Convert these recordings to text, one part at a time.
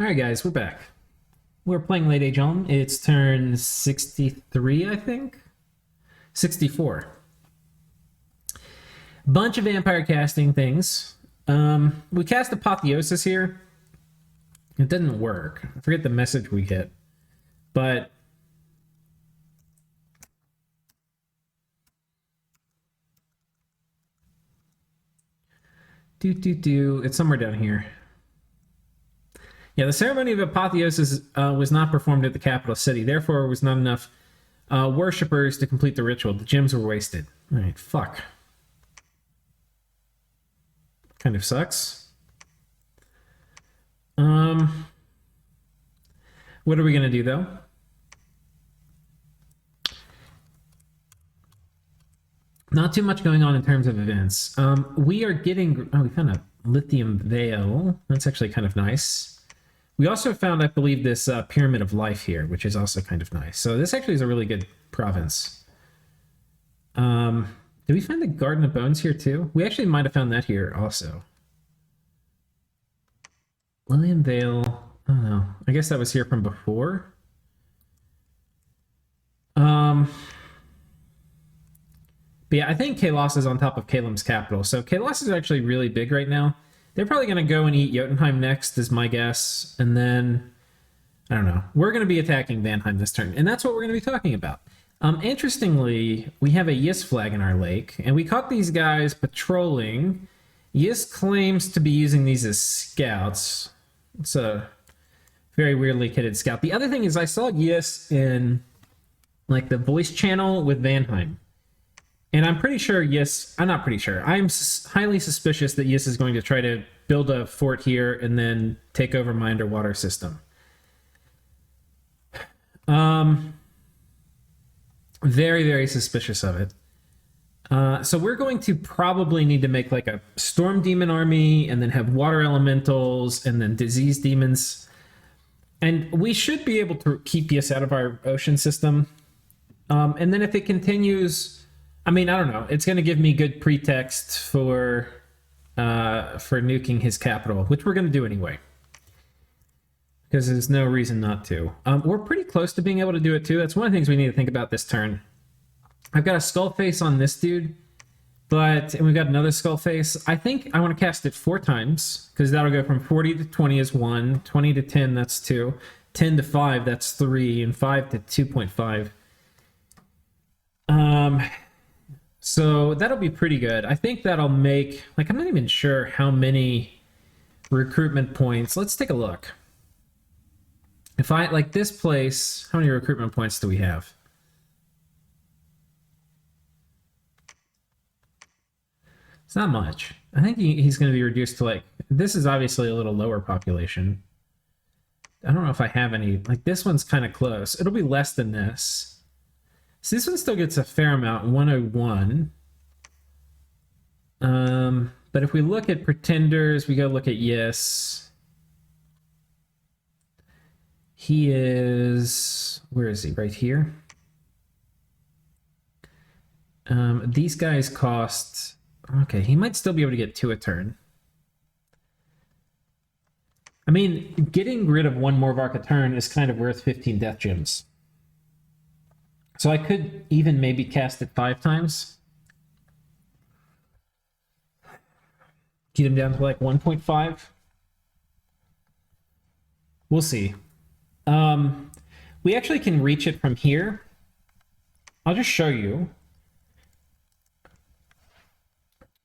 Alright guys, we're back. We're playing Late Age Elm. It's turn 63, I think? 64. Bunch of vampire casting things. We cast Apotheosis here. It didn't work. I forget the message we get. But... It's somewhere down here. Yeah, the ceremony of Apotheosis was not performed at the capital city. Therefore, was not enough worshippers to complete the ritual. The gems were wasted. All right, fuck. Kind of sucks. What are we going to do, though? Not too much going on in terms of events. We are getting... Oh, we found a lithium veil. That's actually kind of nice. We also found, I believe, this Pyramid of Life here, which is also kind of nice. So this actually is a really good province. Did we find the Garden of Bones here, too? We actually might have found that here also. Lillian Vale... I don't know. I guess that was here from before. But yeah, I think Kalos is on top of Kalim's capital. So Kalos is actually really big right now. They're probably going to go and eat Jotunheim next, is my guess. And then, I don't know. We're going to be attacking Vanheim this turn. And that's what we're going to be talking about. Interestingly, we have a Yis flag in our lake. And we caught these guys patrolling. Yis claims to be using these as scouts. It's a very weirdly kitted scout. The other thing is I saw Yis in like the voice channel with Vanheim. And I'm pretty sure Yis... I'm not pretty sure. I'm highly suspicious that Yis is going to try to build a fort here and then take over my underwater system. Very, very suspicious of it. So we're going to probably need to make like a storm demon army and then have water elementals and then disease demons. And we should be able to keep Yis out of our ocean system. And then if it continues... I mean, I don't know. It's going to give me good pretext for nuking his capital, which we're going to do anyway. Because there's no reason not to. We're pretty close to being able to do it too. That's one of the things we need to think about this turn. I've got a skull face on this dude, and we've got another skull face. I think I want to cast it 4 times, because that'll go from 40 to 20 is 1, 20 to 10, that's 2, 10 to 5, that's 3, and 5 to 2.5. So that'll be pretty good. I think that'll make, like, I'm not even sure how many recruitment points. Let's take a look. If I, like this place, how many recruitment points do we have? It's not much. I think he's going to be reduced to like, this is obviously a little lower population. I don't know if I have any, like this one's kind of close. It'll be less than this. So this one still gets a fair amount, 101. But if we look at pretenders, we go look at Yis. He is... Where is he? Right here? These guys cost... Okay, he might still be able to get 2 a turn. I mean, getting rid of 1 more Vark a turn is kind of worth 15 death gems. So I could even maybe cast it 5 times. Get him down to like 1.5. We'll see. We actually can reach it from here. I'll just show you.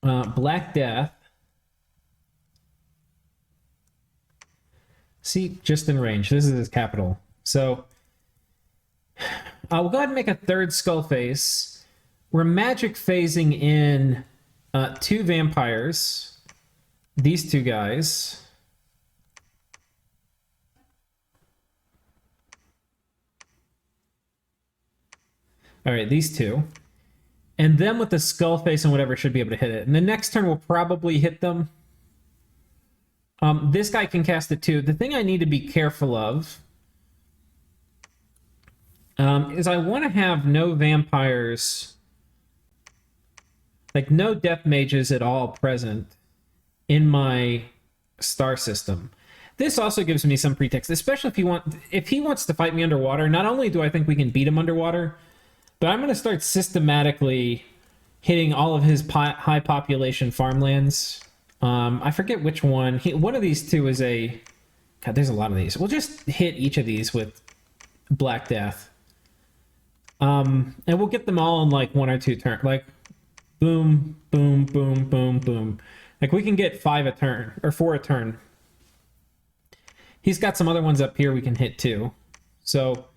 Black Death. See, just in range. This is his capital. So... we'll go ahead and make a 3rd skull face. We're magic phasing in 2 vampires. These 2 guys. All right, these 2. And then with the skull face and whatever should be able to hit it. And the next turn we'll probably hit them. This guy can cast it too. The thing I need to be careful of is I want to have no vampires, like no death mages at all present in my star system. This also gives me some pretext, especially if he wants to fight me underwater. Not only do I think we can beat him underwater, but I'm going to start systematically hitting all of his high population farmlands. I forget which one. One of these two is a... God, there's a lot of these. We'll just hit each of these with Black Death. And we'll get them all in like 1 or 2 turns. Like, boom, boom, boom, boom, boom. Like, we can get 5 a turn, or 4 a turn. He's got some other ones up here we can hit too. So,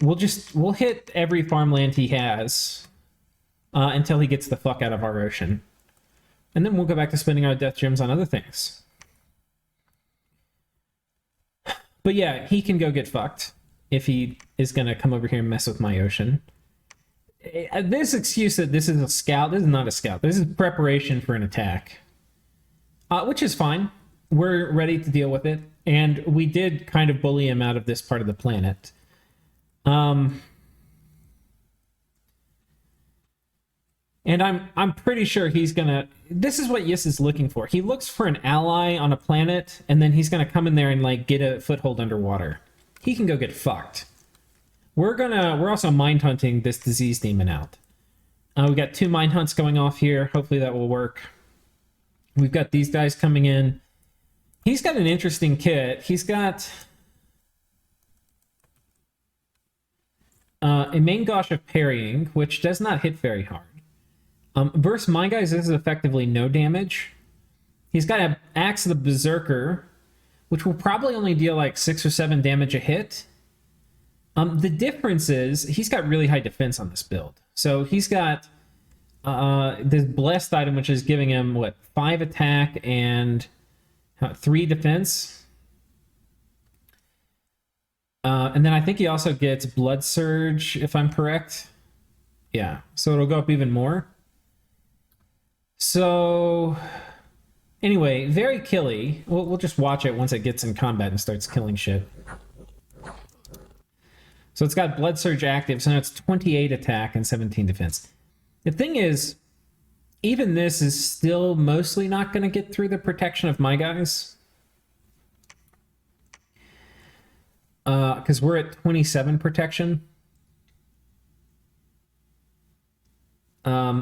we'll hit every farmland he has until he gets the fuck out of our ocean. And then we'll go back to spending our death gems on other things. But yeah, he can go get fucked if he is going to come over here and mess with my ocean. This excuse that this is a scout, this is not a scout. This is preparation for an attack. Which is fine. We're ready to deal with it. And we did kind of bully him out of this part of the planet. And I'm pretty sure he's gonna... This is what Yiss is looking for. He looks for an ally on a planet, and then he's gonna come in there and like get a foothold underwater. He can go get fucked. We're also mind hunting this disease demon out. We got 2 mind hunts going off here. Hopefully that will work. We've got these guys coming in. He's got an interesting kit. He's got a main gosh of parrying, which does not hit very hard. Versus my guys, this is effectively no damage. He's got an Axe of the Berserker, which will probably only deal like 6 or 7 damage a hit. The difference is he's got really high defense on this build. So he's got this blessed item, which is giving him, what, 5 attack and 3 defense. And then I think he also gets Blood Surge, if I'm correct. Yeah, so it'll go up even more. So, anyway, very killy. We'll just watch it once it gets in combat and starts killing shit. So it's got Blood Surge active, so now it's 28 attack and 17 defense. The thing is, even this is still mostly not going to get through the protection of my guys. Because we're at 27 protection.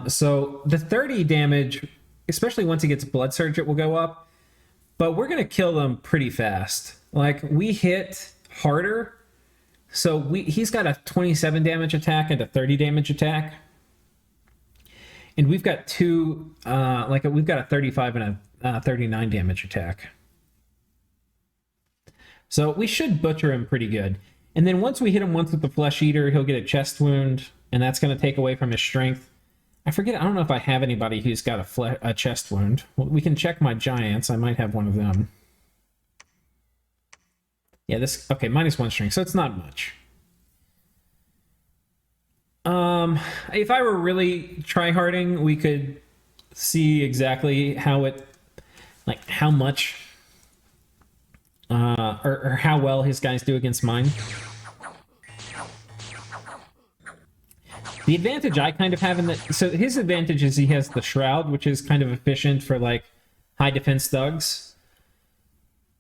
So the 30 damage, especially once he gets Blood Surge, it will go up. But we're going to kill them pretty fast. Like, we hit harder. So he's got a 27 damage attack and a 30 damage attack. And we've got we've got a 35 and a 39 damage attack. So we should butcher him pretty good. And then once we hit him once with the Flesh Eater, he'll get a chest wound, and that's going to take away from his strength. I don't know if I have anybody who's got a chest wound. Well, we can check my giants. I might have one of them. Yeah, okay, -1 strength, so it's not much. If I were really tryharding, we could see exactly how much, or how well his guys do against mine. The advantage I kind of have in that... So his advantage is he has the Shroud, which is kind of efficient for, like, high defense thugs.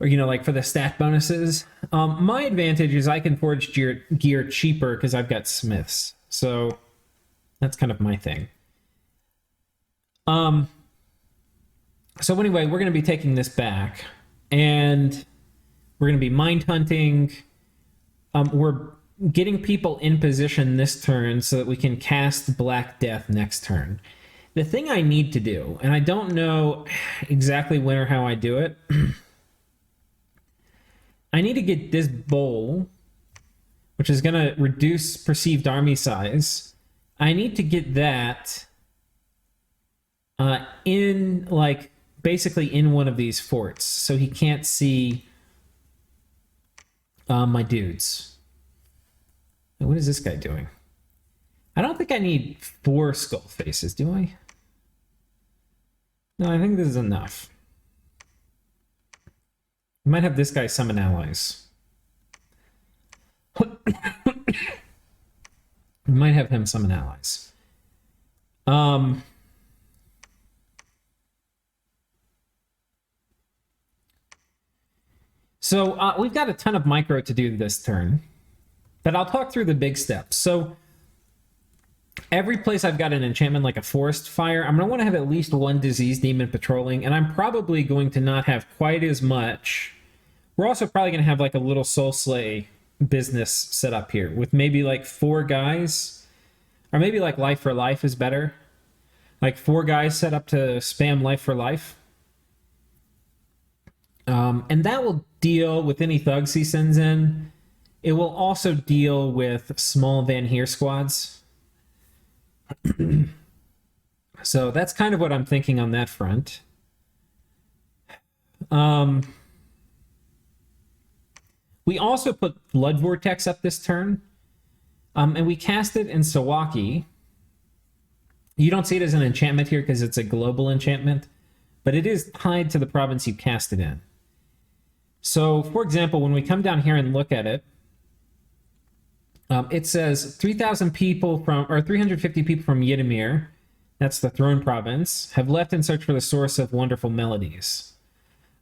Or, like, for the stat bonuses. My advantage is I can forge gear cheaper because I've got smiths. So that's kind of my thing. So anyway, we're going to be taking this back. And we're going to be mind hunting. We're getting people in position this turn so that we can cast Black Death next turn. The thing I need to do, and I don't know exactly when or how I do it, I need to get this bowl, which is going to reduce perceived army size. I need to get that in, like, basically in one of these forts, so he can't see my dudes. What is this guy doing? I don't think I need 4 skull faces, do I? No, I think this is enough. I might have this guy summon allies. We might have him summon allies. So we've got a ton of micro to do this turn, but I'll talk through the big steps. So every place I've got an enchantment like a forest fire, I'm going to want to have at least one disease demon patrolling, and I'm probably going to not have quite as much. We're also probably going to have like a little soul slay business set up here with maybe like 4 guys, or maybe like life for life is better. Like 4 guys set up to spam life for life. And that will deal with any thugs he sends in. It will also deal with small Vanheim squads. So that's kind of what I'm thinking on that front. We also put Blood Vortex up this turn, and we cast it in Sawaki. You don't see it as an enchantment here because it's a global enchantment, but it is tied to the province you cast it in. So, for example, when we come down here and look at it, it says 3,000 people from, or 350 people from Yidimir, that's the throne province, have left in search for the source of wonderful melodies.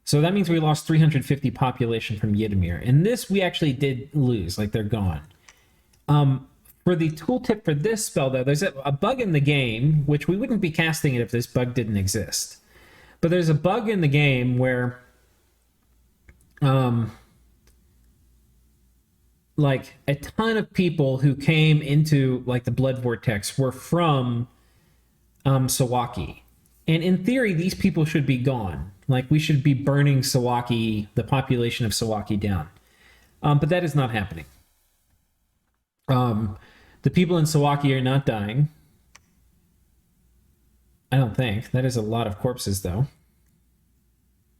So that means we lost 350 population from Yidimir. And this we actually did lose, like they're gone. For the tooltip for this spell, though, there's a bug in the game, which we wouldn't be casting it if this bug didn't exist. But there's a bug in the game where like a ton of people who came into like the Blood Vortex were from Sawaki. And in theory, these people should be gone. Like we should be burning Sawaki, the population of Sawaki down. But that is not happening. The people in Sawaki are not dying. I don't think. That is a lot of corpses, though.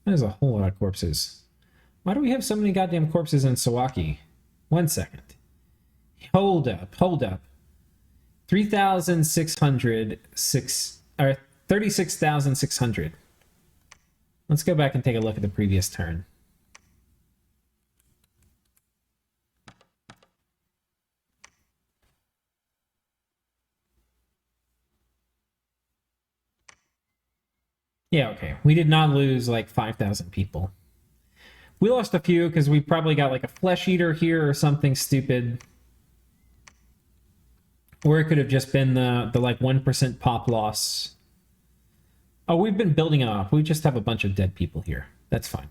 That is a whole lot of corpses. Why do we have so many goddamn corpses in Sawaki? 1 second. Hold up. 36,600. Let's go back and take a look at the previous turn. Yeah, okay. We did not lose like 5,000 people. We lost a few because we probably got like a flesh eater here or something stupid. Or it could have just been the like 1% pop loss. Oh, we've been building it up. We just have a bunch of dead people here. That's fine.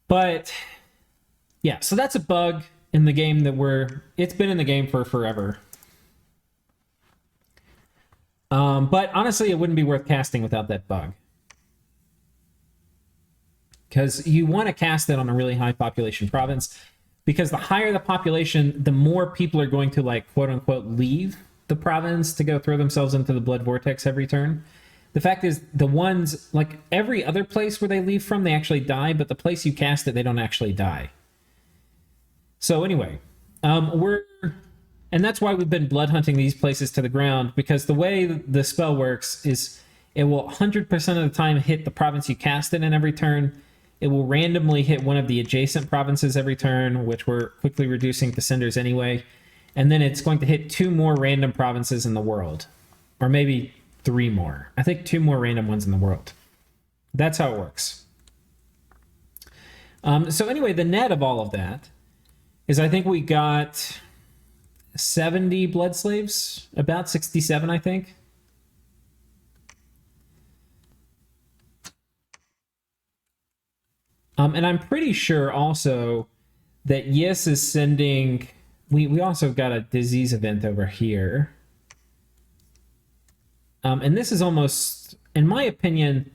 But yeah, so that's a bug in the game that it's been in the game for forever. But honestly, it wouldn't be worth casting without that bug. Because you want to cast it on a really high population province. Because the higher the population, the more people are going to, like, quote-unquote, leave the province to go throw themselves into the Blood Vortex every turn. The fact is, the ones, like, every other place where they leave from, they actually die. But the place you cast it, they don't actually die. So anyway, and that's why we've been blood hunting these places to the ground, because the way the spell works is it will 100% of the time hit the province you cast it in every turn. It will randomly hit one of the adjacent provinces every turn, which we're quickly reducing to cinders anyway. And then it's going to hit 2 more random provinces in the world. Or maybe 3 more. I think 2 more random ones in the world. That's how it works. So anyway, the net of all of that is I think we got 70 blood slaves, about 67, I think. And I'm pretty sure also that Yis is sending... We also got a disease event over here. And this is almost, in my opinion,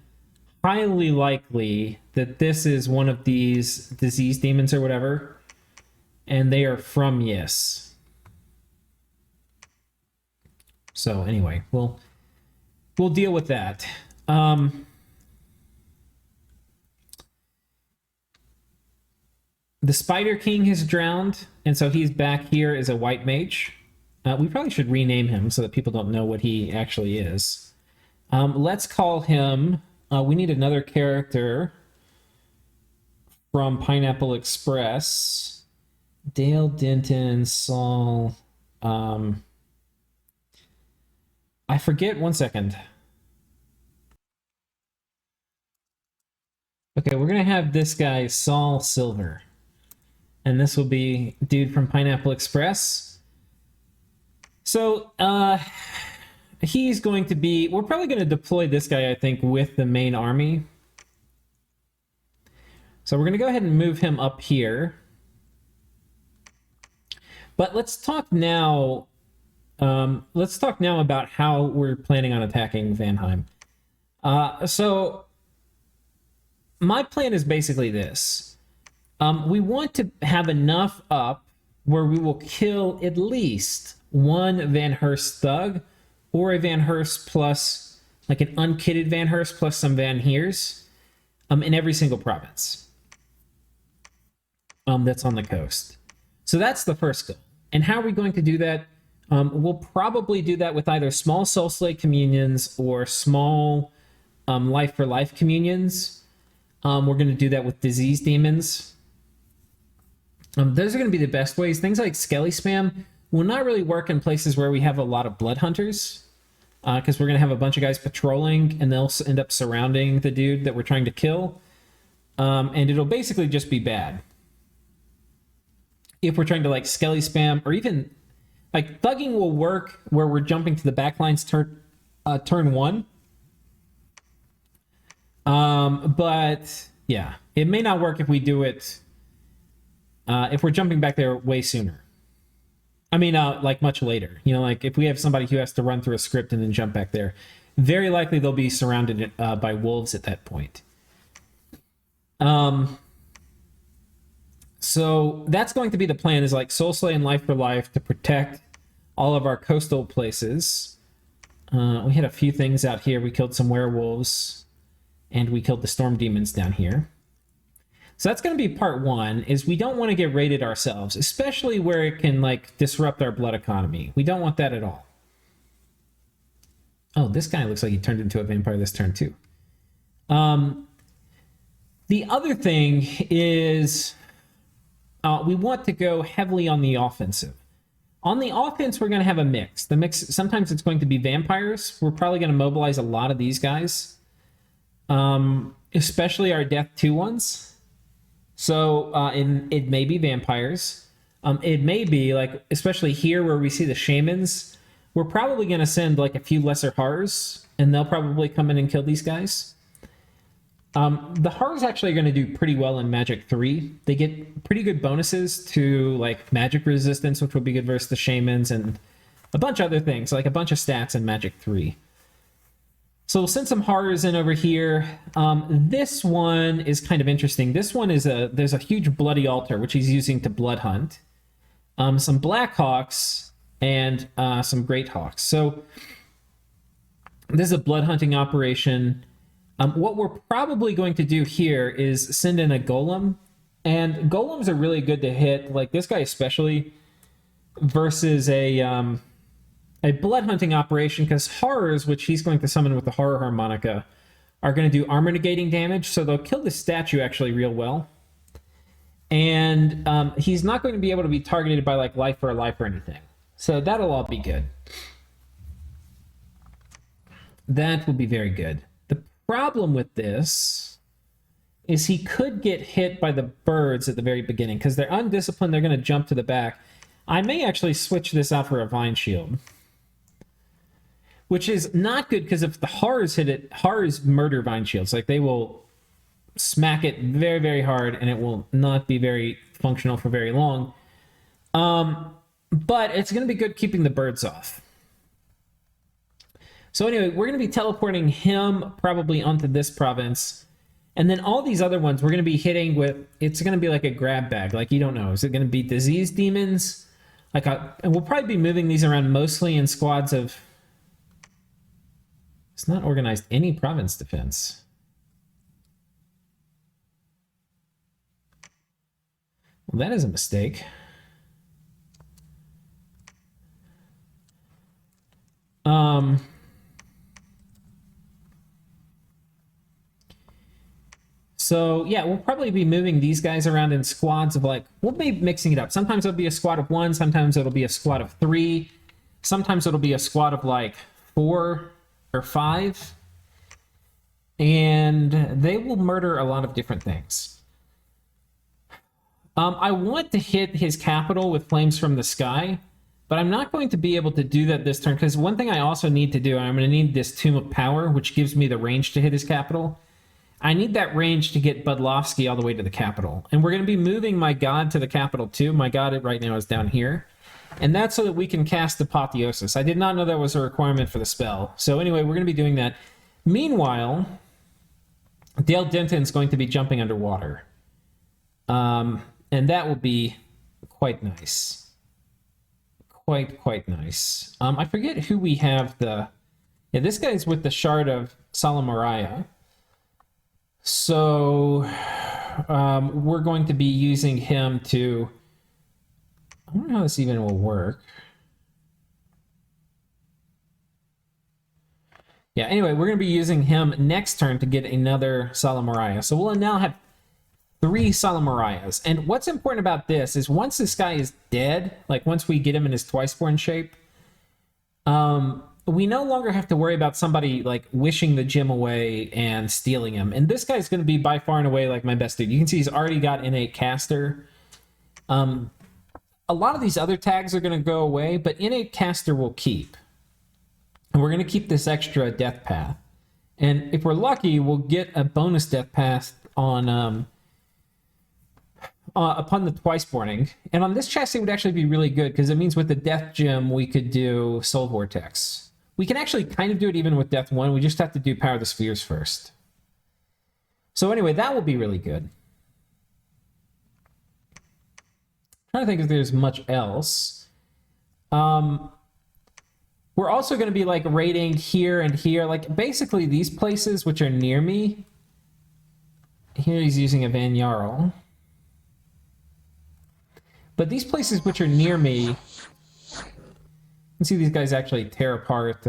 highly likely that this is one of these disease demons or whatever. And they are from Yis. So anyway, we'll deal with that. The Spider King has drowned, and so he's back here as a white mage. We probably should rename him so that people don't know what he actually is. Let's call him... we need another character from Pineapple Express. Dale Denton, Saul... I forget, 1 second. Okay, we're gonna have this guy Saul Silver, and this will be dude from Pineapple Express. So he's going to be. We're probably going to deploy this guy, I think, with the main army. So we're going to go ahead and move him up here. But let's talk now. Let's talk now about how we're planning on attacking Vanheim. So my plan is basically this. We want to have enough up where we will kill at least one Van Hurst thug, or a Van Hurst plus, like an unkitted Van Hurst plus some Van Heers, in every single province that's on the coast. So that's the first goal. And how are we going to do that? We'll probably do that with either small Soul Slay communions or small Life for Life communions. We're going to do that with disease demons. Those are going to be the best ways. Things like Skelly Spam will not really work in places where we have a lot of blood hunters, because we're going to have a bunch of guys patrolling, and they'll end up surrounding the dude that we're trying to kill. And it'll basically just be bad. If we're trying to like Skelly Spam, or even like thugging will work where we're jumping to the backlines turn one. But yeah, it may not work if we do it if we're jumping back there way sooner. I mean, like much later. You know, like if we have somebody who has to run through a script and then jump back there, very likely they'll be surrounded by wolves at that point. So that's going to be the plan, is like Soul Slay and Life for Life to protect all of our coastal places. We had a few things out here. We killed some werewolves, and we killed the storm demons down here. So that's going to be part one, is we don't want to get raided ourselves, especially where it can like disrupt our blood economy. We don't want that at all. Oh, this guy looks like he turned into a vampire this turn too. The other thing is we want to go heavily on the offensive. On the offense, we're going to have a mix. The mix, sometimes it's going to be vampires. We're probably going to mobilize a lot of these guys, especially our Death 2 ones. So it may be vampires. It may be, like, especially here where we see the shamans, we're probably going to send like a few lesser horrors, and they'll probably come in and kill these guys. The horrors actually are going to do pretty well in Magic 3. They get pretty good bonuses to like magic resistance, which will be good versus the shamans, and a bunch of other things, like a bunch of stats in Magic 3. So we'll send some horrors in over here. This one is kind of interesting. This one is there's a huge bloody altar, which he's using to blood hunt. Some Black Hawks and some Great Hawks. So this is a blood hunting operation. What we're probably going to do here is send in a golem, and golems are really good to hit, like this guy especially, versus a blood hunting operation, because horrors, which he's going to summon with the horror harmonica, are going to do armor negating damage, so they'll kill the statue actually real well. And he's not going to be able to be targeted by like Life for a Life or anything, so that'll all be good. That will be very good. Problem with this is he could get hit by the birds at the very beginning, because they're undisciplined. They're going to jump to the back. I may actually switch this out for a Vine Shield, which is not good, because if the horrors hit it, horrors murder Vine Shields. Like, they will smack it very, very hard, and it will not be very functional for very long. But it's going to be good keeping the birds off. So anyway, we're going to be teleporting him probably onto this province. And then all these other ones we're going to be hitting with, it's going to be like a grab bag. Like, you don't know. Is it going to be disease demons? And we'll probably be moving these around mostly in squads of... It's not organized any province defense. Well, that is a mistake. So yeah, we'll probably be moving these guys around in squads of like, we'll be mixing it up. Sometimes it'll be a squad of 1, sometimes it'll be a squad of 3, sometimes it'll be a squad of like 4 or 5. and they will murder a lot of different things. I want to hit his capital with flames from the sky, but I'm not going to be able to do that this turn, because one thing I also need to do, I'm going to need this Tomb of Power, which gives me the range to hit his capital. I need that range to get Budlovsky all the way to the capital. And we're going to be moving my god to the capital too. My god right now is down here. And that's so that we can cast Apotheosis. I did not know that was a requirement for the spell. So anyway, we're going to be doing that. Meanwhile, Dale Denton's going to be jumping underwater. And that will be quite nice. Quite nice. I forget who we have the... Yeah, this guy's with the Shard of Salamariah. So we're going to be using him to... I don't know how this even will work. Yeah, anyway, we're going to be using him next turn to get another Salamariah. So we'll now have 3 Salamariahs. And what's important about this is once this guy is dead, like once we get him in his Twiceborn shape, we no longer have to worry about somebody like wishing the gem away and stealing him. And this guy's going to be by far and away like my best dude. You can see he's already got innate caster. A lot of these other tags are going to go away, but innate caster will keep. And we're going to keep this extra death path. And if we're lucky, we'll get a bonus death path on upon the Twiceborning. And on this chassis, it would actually be really good because it means with the death gem, we could do Soul Vortex. We can actually kind of do it even with Death 1. We just have to do Power of the Spheres first. So anyway, that will be really good. I'm trying to think if there's much else. We're also going to be like raiding here and here. Like basically these places which are near me. Here he's using a Van Jarl. But these places which are near me... You can see these guys actually tear apart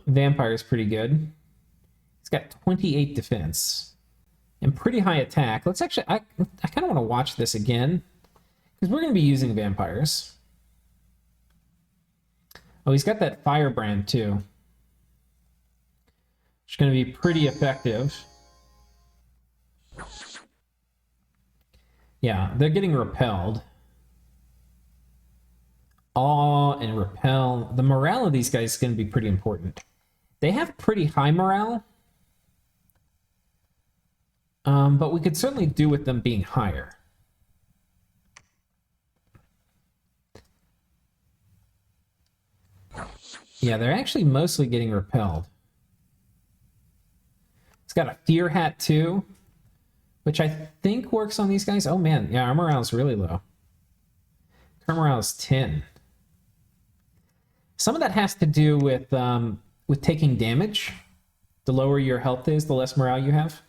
vampires pretty good. He's got 28 defense and pretty high attack. Let's actually... I kind of want to watch this again because we're going to be using vampires. Oh, he's got that firebrand too. It's going to be pretty effective. Yeah, they're getting repelled. Awe and repel. The morale of these guys is going to be pretty important. They have pretty high morale. But we could certainly do with them being higher. Yeah, they're actually mostly getting repelled. It's got a fear hat too, which I think works on these guys. Oh man, yeah, our morale is really low. Our morale is 10. Some of that has to do with taking damage. The lower your health is, the less morale you have.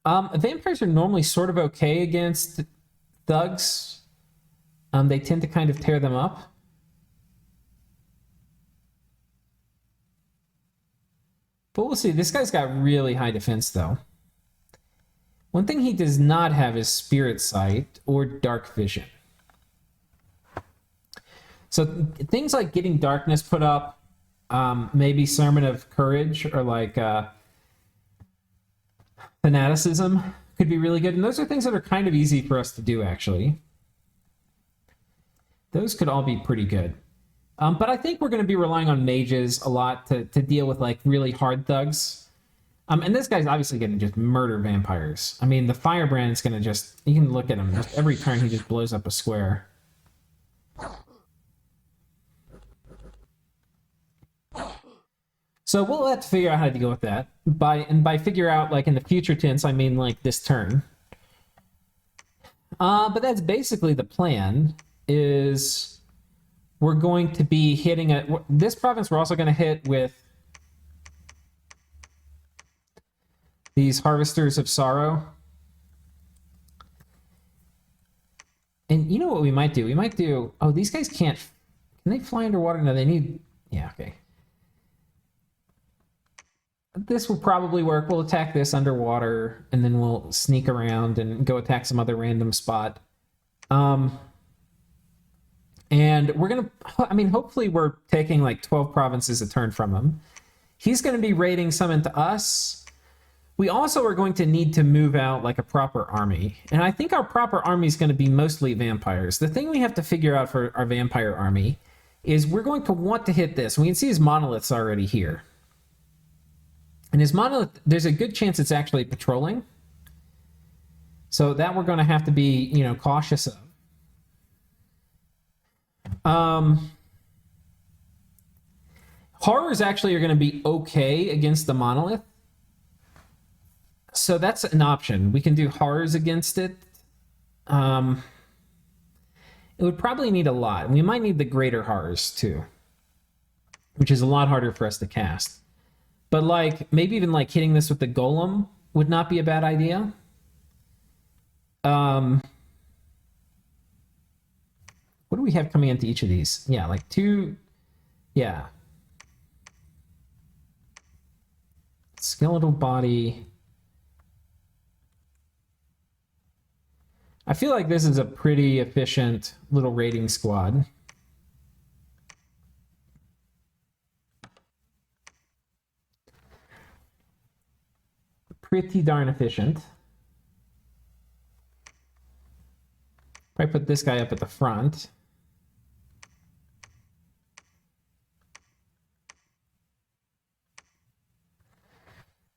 Vampires are normally sort of okay against thugs. They tend to kind of tear them up. But we'll see. This guy's got really high defense, though. One thing he does not have is Spirit Sight or Dark Vision. So things like getting Darkness put up, maybe Sermon of Courage, or like Fanaticism could be really good. And those are things that are kind of easy for us to do, actually. Those could all be pretty good. But I think we're going to be relying on mages a lot to deal with like really hard thugs. And this guy's obviously going to just murder vampires. I mean, the Firebrand's going to just... You can look at him. Just every turn, he just blows up a square. So we'll have to figure out how to deal with that. By figure out, like, in the future tense, I mean, like, this turn. But that's basically the plan, is we're going to be hitting a... This province we're also going to hit with these Harvesters of Sorrow. And you know what we might do? We might do... Oh, these guys can't... Can they fly underwater? No, they need... Yeah, okay. This will probably work. We'll attack this underwater, and then we'll sneak around and go attack some other random spot. And we're going to, I mean, hopefully we're taking like 12 provinces a turn from him. He's going to be raiding some into us. We also are going to need to move out like a proper army. And I think our proper army is going to be mostly vampires. The thing we have to figure out for our vampire army is we're going to want to hit this. We can see his monoliths already here. And his monolith, there's a good chance it's actually patrolling. So that we're going to have to be, you know, cautious of. Horrors actually are going to be okay against the monolith. So that's an option. We can do horrors against it. It would probably need a lot. We might need the greater horrors too, which is a lot harder for us to cast. But like maybe even like hitting this with the golem would not be a bad idea. What do we have coming into each of these? Yeah, like 2. Yeah. Skeletal body. I feel like this is a pretty efficient little raiding squad. Pretty darn efficient. Probably put this guy up at the front.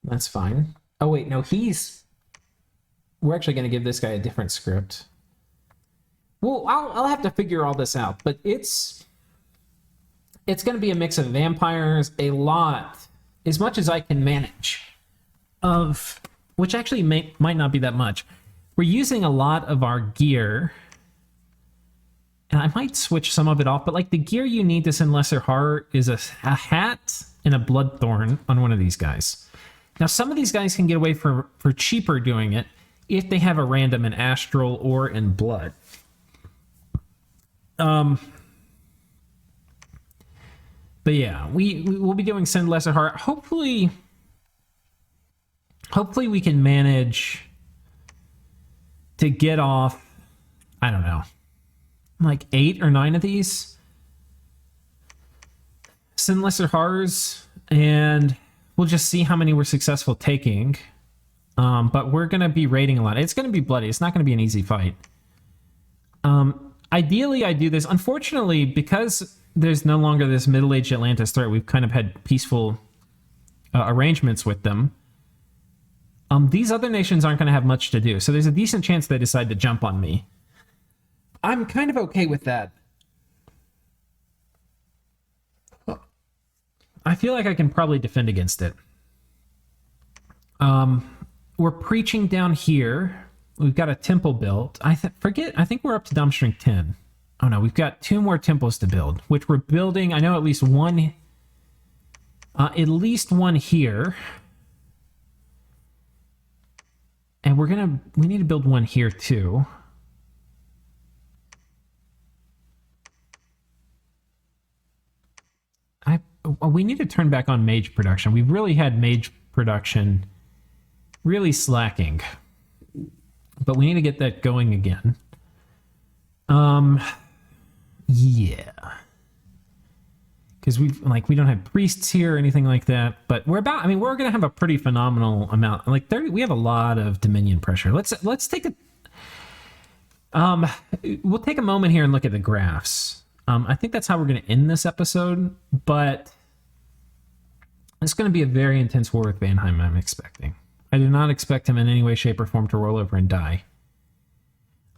That's fine. Oh, wait, no, we're actually going to give this guy a different script. Well, I'll have to figure all this out, but it's going to be a mix of vampires, a lot, as much as I can manage, of, which actually might not be that much. We're using a lot of our gear, and I might switch some of it off, but like the gear you need to send Lesser Horror is a hat and a Bloodthorn on one of these guys. Now, some of these guys can get away for cheaper doing it if they have a random in Astral or in Blood. But yeah, we'll be doing Send Lesser Heart. Hopefully we can manage to get off, I don't know, like 8 or 9 of these. Send Lesser Horrors, and we'll just see how many we're successful taking. But we're going to be raiding a lot. It's going to be bloody. It's not going to be an easy fight. Ideally, I do this. Unfortunately, because there's no longer this middle-aged Atlantis threat, we've kind of had peaceful arrangements with them. These other nations aren't going to have much to do. So there's a decent chance they decide to jump on me. I'm kind of okay with that. I feel like I can probably defend against it. We're preaching down here. We've got a temple built. I think we're up to Dumb Strength 10. Oh no, we've got 2 more temples to build, which we're building. I know at least one here. And we need to build one here too. We need to turn back on mage production. We've really had mage production really slacking, but we need to get that going again. Yeah, because we don't have priests here or anything like that, but we're gonna have a pretty phenomenal amount. Like 30, we have a lot of Dominion pressure. Let's take we'll take a moment here and look at the graphs. I think that's how we're going to end this episode, but it's going to be a very intense war with Vanheim, I'm expecting. I do not expect him in any way, shape, or form to roll over and die.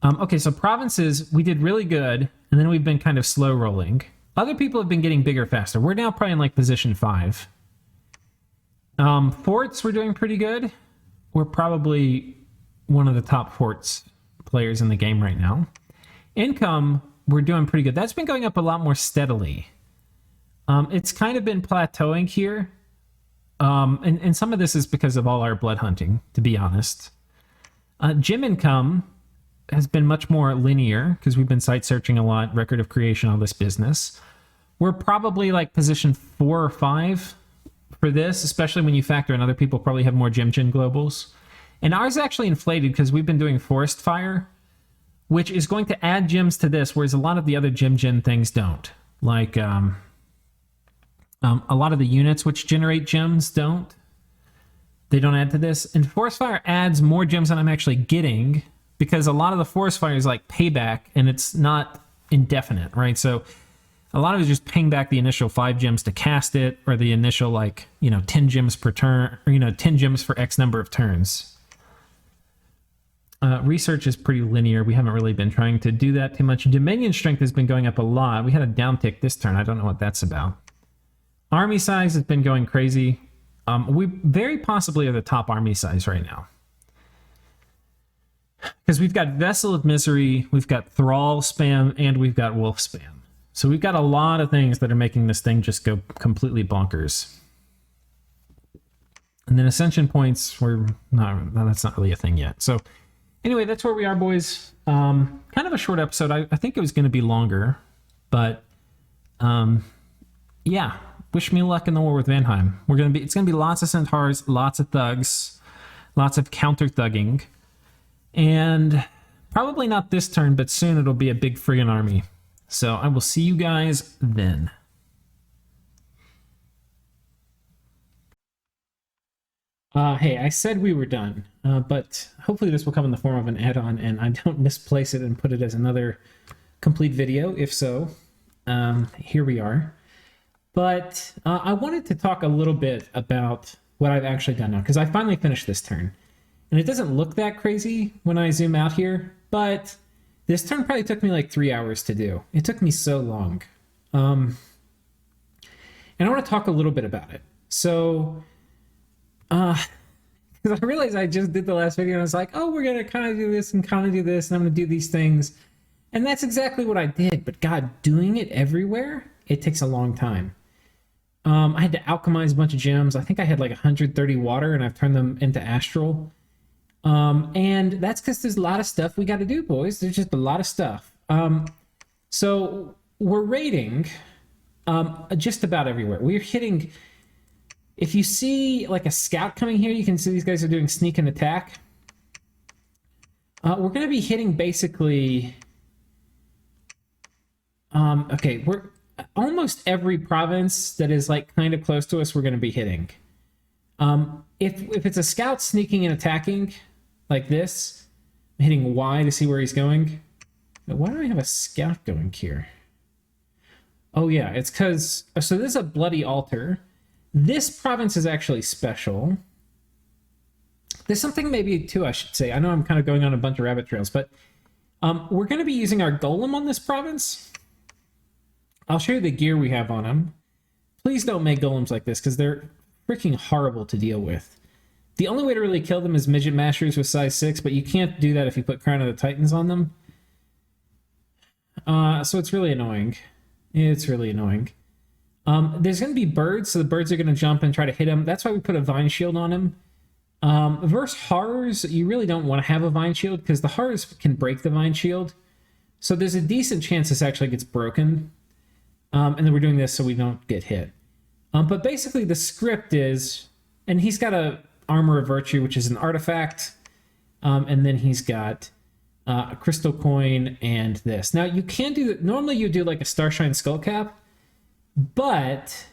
Okay, so provinces, we did really good, and then we've been kind of slow rolling. Other people have been getting bigger faster. We're now probably in like position 5. Forts, we're doing pretty good. We're probably one of the top forts players in the game right now. Income, we're doing pretty good. That's been going up a lot more steadily. It's kind of been plateauing here. And some of this is because of all our blood hunting, to be honest. Gym income has been much more linear because we've been site searching a lot, record of creation, all this business. We're probably like position 4 or 5 for this, especially when you factor in other people probably have more gym globals. And ours actually inflated because we've been doing forest fire. which is going to add gems to this, whereas a lot of the other gem gen things don't. Like a lot of the units which generate gems don't. They don't add to this. And Forest Fire adds more gems than I'm actually getting, because a lot of the Forest Fire is like payback and it's not indefinite, right? So a lot of it is just paying back the initial 5 gems to cast it, or the initial 10 gems per turn, or 10 gems for X number of turns. Research is pretty linear. We haven't really been trying to do that too much. Dominion strength has been going up a lot. We had a downtick this turn. I don't know what that's about. Army size has been going crazy. We very possibly are the top army size right now. Because we've got Vessel of Misery, we've got Thrall spam, and we've got Wolf spam. So we've got a lot of things that are making this thing just go completely bonkers. And then Ascension points, that's not really a thing yet. So anyway, that's where we are, boys. Kind of a short episode. I think it was going to be longer, but yeah. Wish me luck in the war with Vanheim. It's gonna be lots of centaurs, lots of thugs, lots of counter thugging, and probably not this turn, but soon it'll be a big friggin' army. So I will see you guys then. Hey, I said we were done, but hopefully this will come in the form of an add-on and I don't misplace it and put it as another complete video. If so, here we are. But I wanted to talk a little bit about what I've actually done now, because I finally finished this turn. And it doesn't look that crazy when I zoom out here, but this turn probably took me like 3 hours to do. It took me so long. And I want to talk a little bit about it. So, because I realized I just did the last video and I was like, oh, we're going to kind of do this and kind of do this, and I'm going to do these things. And that's exactly what I did. But God, doing it everywhere, it takes a long time. I had to alchemize a bunch of gems. I think I had like 130 water and I've turned them into astral. And that's because there's a lot of stuff we got to do, boys. There's just a lot of stuff. So we're raiding just about everywhere. We're hitting... If you see like a scout coming here, you can see these guys are doing sneak and attack. We're going to be hitting basically... okay, we're... almost every province that is like kind of close to us, we're going to be hitting. If it's a scout sneaking and attacking like this, I'm hitting Y to see where he's going. But why do I have a scout going here? Oh yeah, it's because... So this is a bloody altar. This province is actually special. There's something maybe too, I should say. I know I'm kind of going on a bunch of rabbit trails, but we're going to be using our golem on this province. I'll show you the gear we have on them. Please don't make golems like this, because they're freaking horrible to deal with. The only way to really kill them is midget mashers with size 6, but you can't do that if you put Crown of the Titans on them. So it's really annoying. It's really annoying. There's going to be birds, so the birds are going to jump and try to hit him. That's why we put a vine shield on him. Versus horrors, you really don't want to have a vine shield, because the horrors can break the vine shield. So there's a decent chance this actually gets broken. And then we're doing this so we don't get hit. But basically the script is, and he's got a Armor of Virtue, which is an artifact. And then he's got a crystal coin and this. Now you can do that. Normally you do like a Starshine Skullcap, but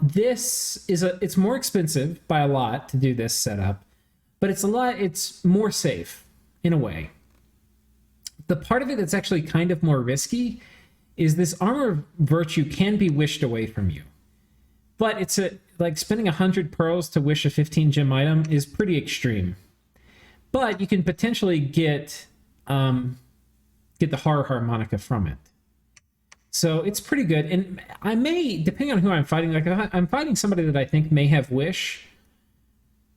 this is it's more expensive by a lot to do this setup, but it's more safe in a way. The part of it that's actually kind of more risky is this Armor of Virtue can be wished away from you. But it's like spending 100 pearls to wish a 15 gem item is pretty extreme. But you can potentially get the Horror Harmonica from it. So it's pretty good. And I may, depending on who I'm fighting, like if I'm fighting somebody that I think may have wish,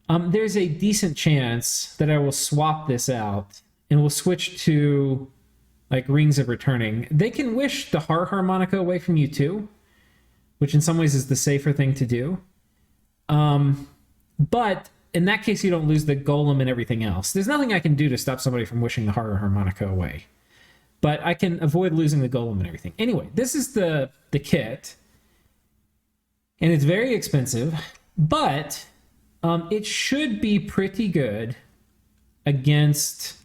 there's a decent chance that I will swap this out and we'll switch to like Rings of Returning. They can wish the Horror Harmonica away from you too, which in some ways is the safer thing to do. But in that case, you don't lose the golem and everything else. There's nothing I can do to stop somebody from wishing the Horror Harmonica away. But I can avoid losing the golem and everything. Anyway, this is the kit. And it's very expensive, but it should be pretty good against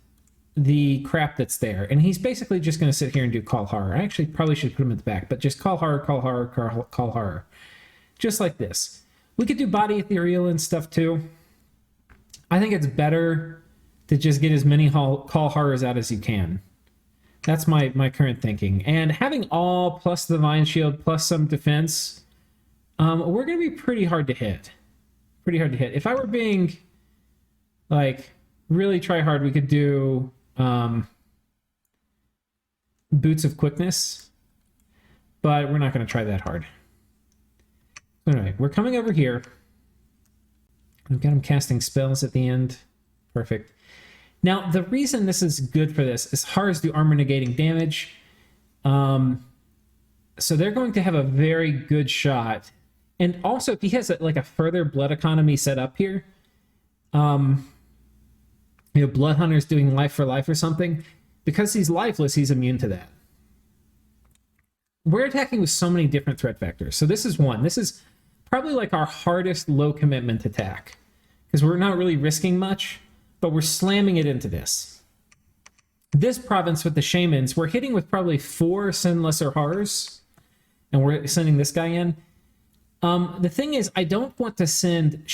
the crap that's there. And he's basically just going to sit here and do call horror. I actually probably should put him at the back, but just call horror, call horror, call horror. Just like this. We could do body ethereal and stuff too. I think it's better to just get as many call horrors out as you can. That's my current thinking. And having all plus the Divine Shield plus some defense, we're going to be pretty hard to hit. Pretty hard to hit. If I were being, like, really try hard, we could do Boots of Quickness. But we're not going to try that hard. Anyway, we're coming over here. We've got him casting spells at the end. Perfect. Now, the reason this is good for this is horrors do armor negating damage. So they're going to have a very good shot. And also, if he has like a further blood economy set up here, Blood Hunter's doing life for life or something, because he's lifeless, he's immune to that. We're attacking with so many different threat vectors. So this is one. This is probably like our hardest low commitment attack, because we're not really risking much, but we're slamming it into this. This province with the shamans, we're hitting with probably 4 Send Lesser Horrors, and we're sending this guy in. The thing is, I don't want to send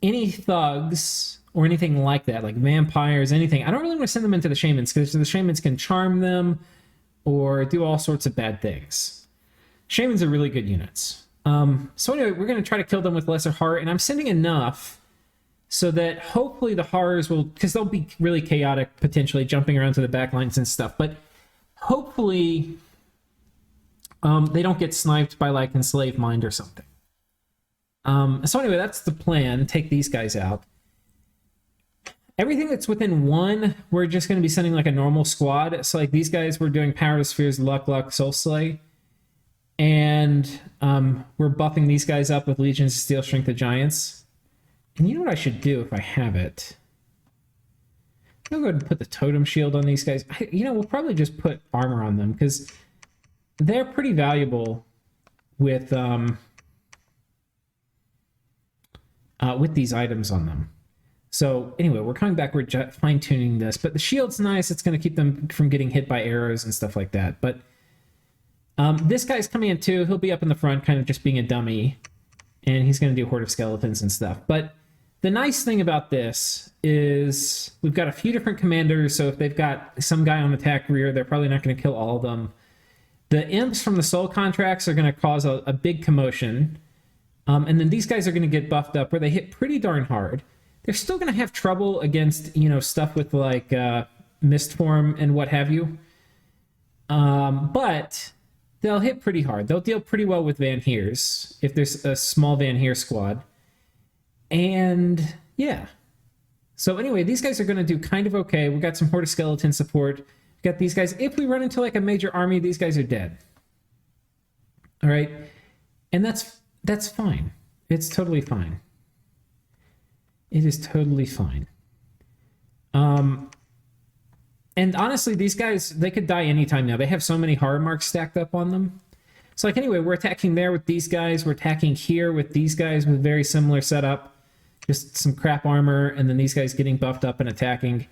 any thugs or anything like that, like vampires, anything. I don't really want to send them into the shamans, because the shamans can charm them or do all sorts of bad things. Shamans are really good units. So anyway, we're going to try to kill them with lesser horror, and I'm sending enough so that hopefully the horrors will, because they'll be really chaotic, potentially jumping around to the back lines and stuff, but hopefully they don't get sniped by like Enslaved Mind or something. So anyway, that's the plan. Take these guys out. Everything that's within 1, we're just going to be sending like a normal squad. So like these guys, we're doing Power of Spheres, Luck, Soul Slay. And we're buffing these guys up with Legions of Steel, Strength of Giants. And you know what I should do if I have it? I'll go ahead and put the Totem Shield on these guys. We'll probably just put armor on them, because they're pretty valuable with these items on them. So anyway, we're coming back, we're fine-tuning this. But the shield's nice. It's going to keep them from getting hit by arrows and stuff like that. But this guy's coming in too. He'll be up in the front, kind of just being a dummy. And he's going to do Horde of Skeletons and stuff. But the nice thing about this is we've got a few different commanders. So if they've got some guy on attack rear, they're probably not going to kill all of them. The imps from the soul contracts are going to cause a big commotion. And then these guys are going to get buffed up where they hit pretty darn hard. They're still going to have trouble against, stuff with like Mist Form and what have you. But they'll hit pretty hard. They'll deal pretty well with Van Heers if there's a small Van Heer squad. And yeah. So anyway, these guys are going to do kind of okay. We've got some Horde of Skeleton support. We've got these guys. If we run into like a major army, these guys are dead. All right. And that's fine. It's totally fine. It is totally fine. And honestly, these guys, they could die anytime now. They have so many horror marks stacked up on them. So like anyway, we're attacking there with these guys. We're attacking here with these guys with very similar setup. Just some crap armor, and then these guys getting buffed up and attacking.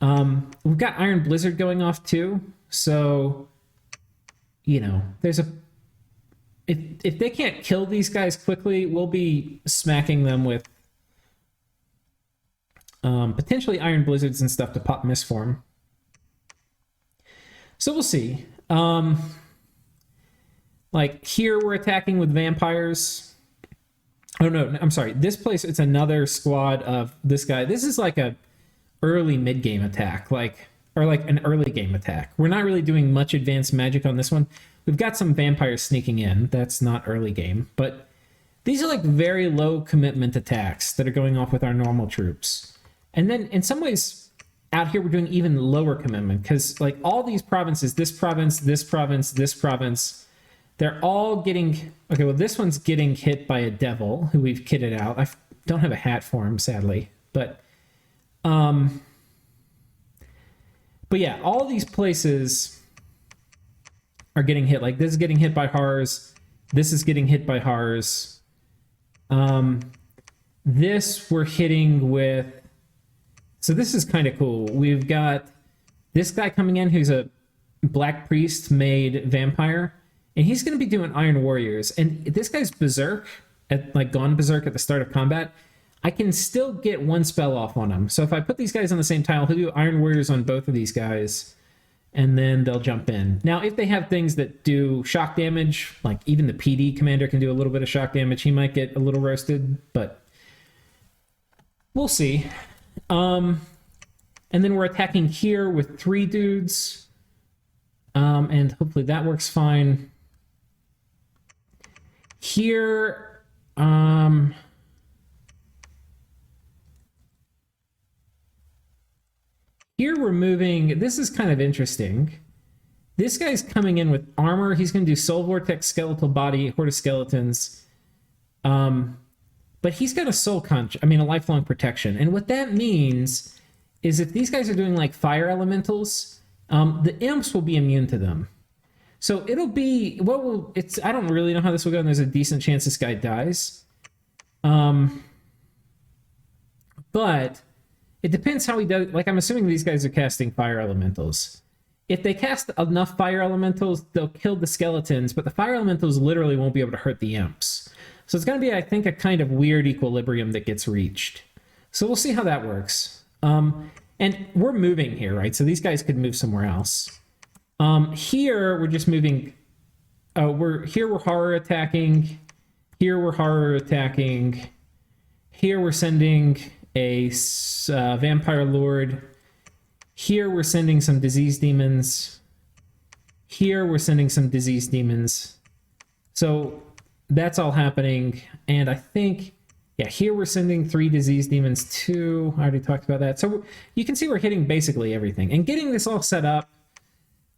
We've got Iron Blizzard going off too. So, there's a... If they can't kill these guys quickly, we'll be smacking them with potentially Iron Blizzards and stuff to pop Mistform. So we'll see. Like here we're attacking with vampires. Oh no, I'm sorry. This place, it's another squad of this guy. This is like a early mid-game attack, or like an early game attack. We're not really doing much advanced magic on this one. We've got some vampires sneaking in. That's not early game, but these are like very low commitment attacks that are going off with our normal troops. And then in some ways out here, we're doing even lower commitment because like all these provinces, this province, this province, this province, they're all getting, okay, well, this one's getting hit by a devil who we've kitted out. I don't have a hat for him, sadly, but yeah, all these places are getting hit. Like this is getting hit by horrors. This is getting hit by horrors. This we're hitting with So this is kind of cool. We've got this guy coming in who's a black priest made vampire, and he's going to be doing Iron Warriors. And this guy's berserk, gone berserk at the start of combat. I can still get one spell off on him. So if I put these guys on the same tile, he'll do Iron Warriors on both of these guys, and then they'll jump in. Now, if they have things that do shock damage, like even the PD commander can do a little bit of shock damage, he might get a little roasted, but we'll see. And then we're attacking here with 3 dudes, and hopefully that works fine. Here, here we're moving. This is kind of interesting. This guy's coming in with armor. He's going to do Soul Vortex, Skeletal Body, Horde of Skeletons. But he's got a lifelong protection. And what that means is if these guys are doing like fire elementals, the imps will be immune to them. So it'll be, I don't really know how this will go, and there's a decent chance this guy dies. But it depends how he does. Like, I'm assuming these guys are casting fire elementals. If they cast enough fire elementals, they'll kill the skeletons, but the fire elementals literally won't be able to hurt the imps. So it's going to be, I think, a kind of weird equilibrium that gets reached. So we'll see how that works. And we're moving here, right? So these guys could move somewhere else. Here, we're just moving. We're horror attacking. Here, we're horror attacking. Here, we're sending a vampire lord. Here, we're sending some disease demons. Here, we're sending some disease demons. So that's all happening. And I think, yeah, here we're sending 3 disease demons too. I already talked about that. So you can see we're hitting basically everything. And getting this all set up,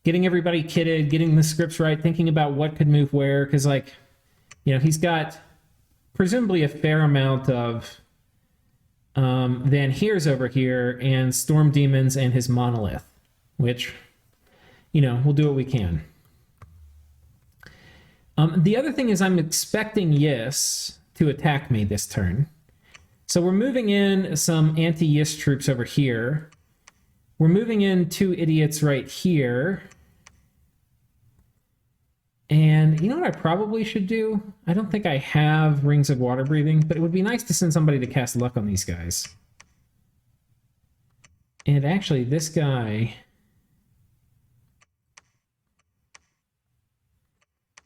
getting everybody kitted, getting the scripts right, thinking about what could move where. Because, like, you know, he's got presumably a fair amount of Vanheim's over here and Storm Demons and his Monolith, which, you know, we'll do what we can. The other thing is I'm expecting Yis to attack me this turn. So we're moving in some anti-Yis troops over here. We're moving in 2 idiots right here. And you know what I probably should do? I don't think I have Rings of Water Breathing, but it would be nice to send somebody to cast Luck on these guys. And actually, this guy...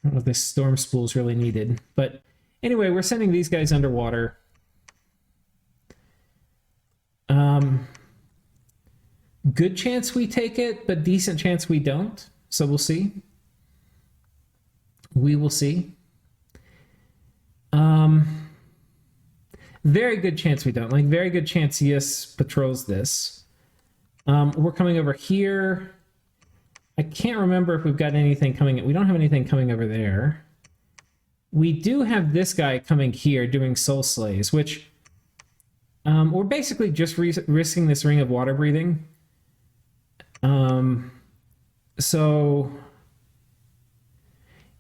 I don't know if this Storm Spool is really needed. But anyway, we're sending these guys underwater. Good chance we take it, but decent chance we don't. So we'll see. We will see. Very good chance we don't. Like, very good chance Yis patrols this. We're coming over here. I can't remember if we've got anything coming. We don't have anything coming over there. We do have this guy coming here doing Soul Slays, which we're basically just risking this Ring of Water Breathing. So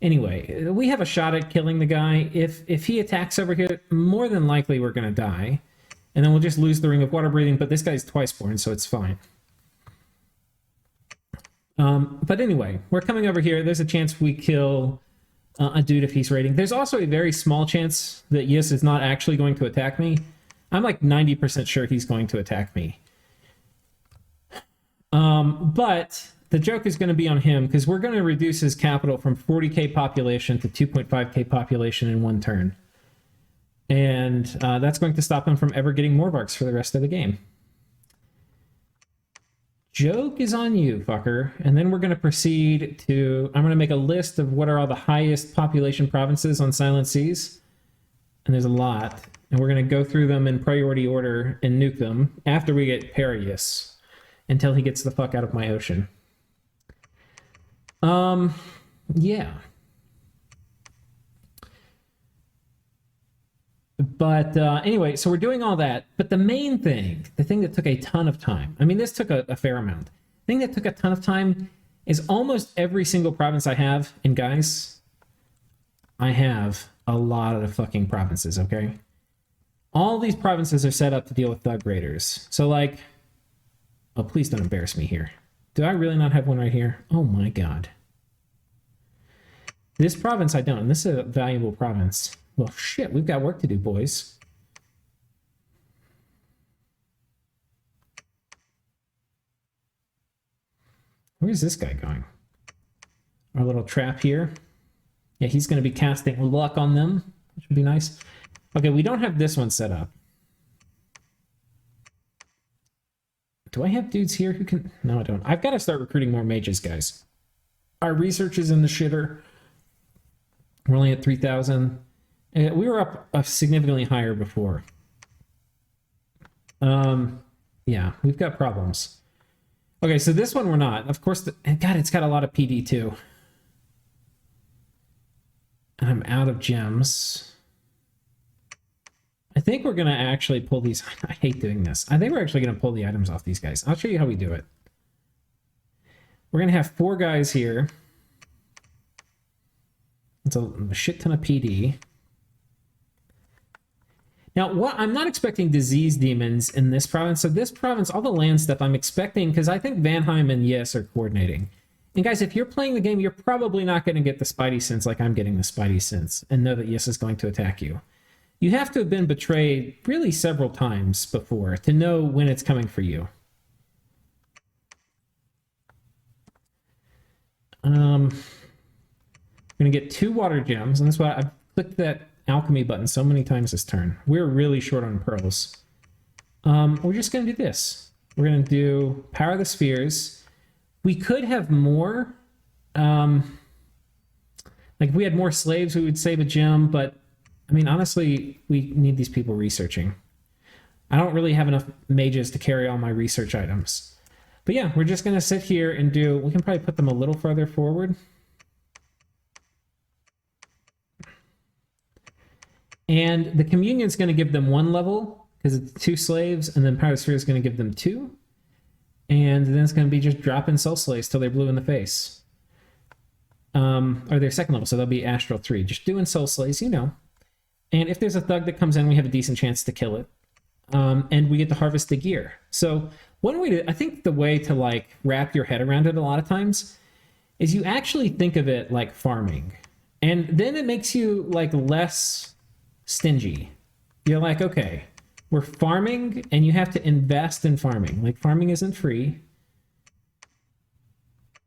anyway, we have a shot at killing the guy. If he attacks over here, more than likely we're going to die. And then we'll just lose the Ring of Water Breathing, but this guy's twice born, so it's fine. But anyway, we're coming over here. There's a chance we kill a dude if he's raiding. There's also a very small chance that Yis is not actually going to attack me. I'm like 90% sure he's going to attack me. But the joke is going to be on him, because we're going to reduce his capital from 40k population to 2.5k population in 1 turn. And that's going to stop him from ever getting Morvarks for the rest of the game. Joke is on you, fucker. And then we're going to proceed to... I'm going to make a list of what are all the highest population provinces on Silent Seas. And there's a lot. And we're going to go through them in priority order and nuke them after we get Perius, until he gets the fuck out of my ocean. Yeah. But anyway, so we're doing all that. But the main thing, the thing that took a ton of time, I mean, this took a fair amount. The thing that took a ton of time is almost every single province I have. And guys, I have a lot of fucking provinces, okay? All these provinces are set up to deal with thug raiders. So, like, Oh, please don't embarrass me here. Do I really not have one right here? Oh my god. This province I don't, and this is a valuable province. Well, shit, we've got work to do, boys. Where's this guy going? Our little trap here. Yeah, he's going to be casting luck on them, which would be nice. Okay, we don't have this one set up. Do I have dudes here who can... No, I don't. I've got to start recruiting more mages, guys. Our research is in the shitter. We're only at 3,000. We were up significantly higher before. Yeah, we've got problems. Okay, so this one we're not. Of course, God, it's got a lot of PD too. And I'm out of gems. I think we're going to actually pull these. I hate doing this. I think we're actually going to pull the items off these guys. I'll show you how we do it. We're going to have 4 guys here. It's a shit ton of PD. Now, what I'm not expecting disease demons in this province. So this province, all the land stuff I'm expecting, because I think Vanheim and Yes are coordinating. And guys, if you're playing the game, you're probably not going to get the Spidey sense like I'm getting the Spidey sense and know that Yes is going to attack you. You have to have been betrayed really several times before to know when it's coming for you. I'm going to get 2 water gems, and that's why I've clicked that alchemy button so many times this turn. We're really short on pearls. We're just going to do this. We're going to do Power of the Spheres. We could have more. Like if we had more slaves, we would save a gem, but I mean, honestly, we need these people researching. I don't really have enough mages to carry all my research items. But yeah, we're just going to sit here and do... We can probably put them a little further forward. And the communion is going to give them 1 level because it's 2 slaves, and then Power of the Sphere is going to give them 2. And then it's going to be just dropping soul slaves till they're blue in the face. Or their 2nd level, so they'll be Astral 3. Just doing soul slaves, you know. And if there's a thug that comes in, we have a decent chance to kill it. And we get to harvest the gear. So one way to, I think the way to like wrap your head around it a lot of times is you actually think of it like farming. And then it makes you like less stingy. You're like, okay, we're farming and you have to invest in farming. Like farming isn't free.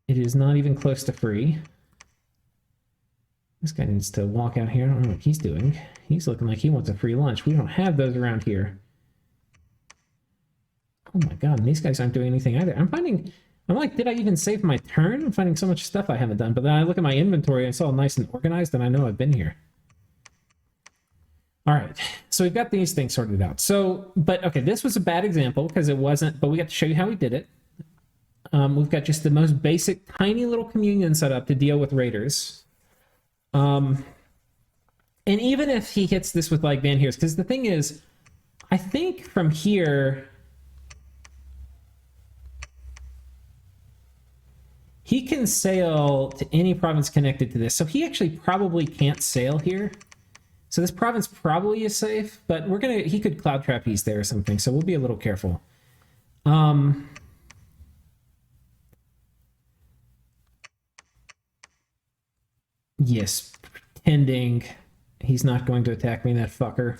It is not even close to free. This guy needs to walk out here. I don't know what he's doing. He's looking like he wants a free lunch. We don't have those around here. Oh my god, and these guys aren't doing anything either. I'm like, did I even save my turn? I'm finding so much stuff I haven't done. But then I look at my inventory and it's all nice and organized and I know I've been here. All right, so we've got these things sorted out. So, but okay, this was a bad example because it wasn't, but we got to show you how we did it. We've got just the most basic, tiny little communion set up to deal with raiders. And even if he hits this with like Van Heers, because the thing is, I think from here, he can sail to any province connected to this. So he actually probably can't sail here. So this province probably is safe, but he could cloud trap east there or something. So we'll be a little careful. Yes, pretending he's not going to attack me, that fucker.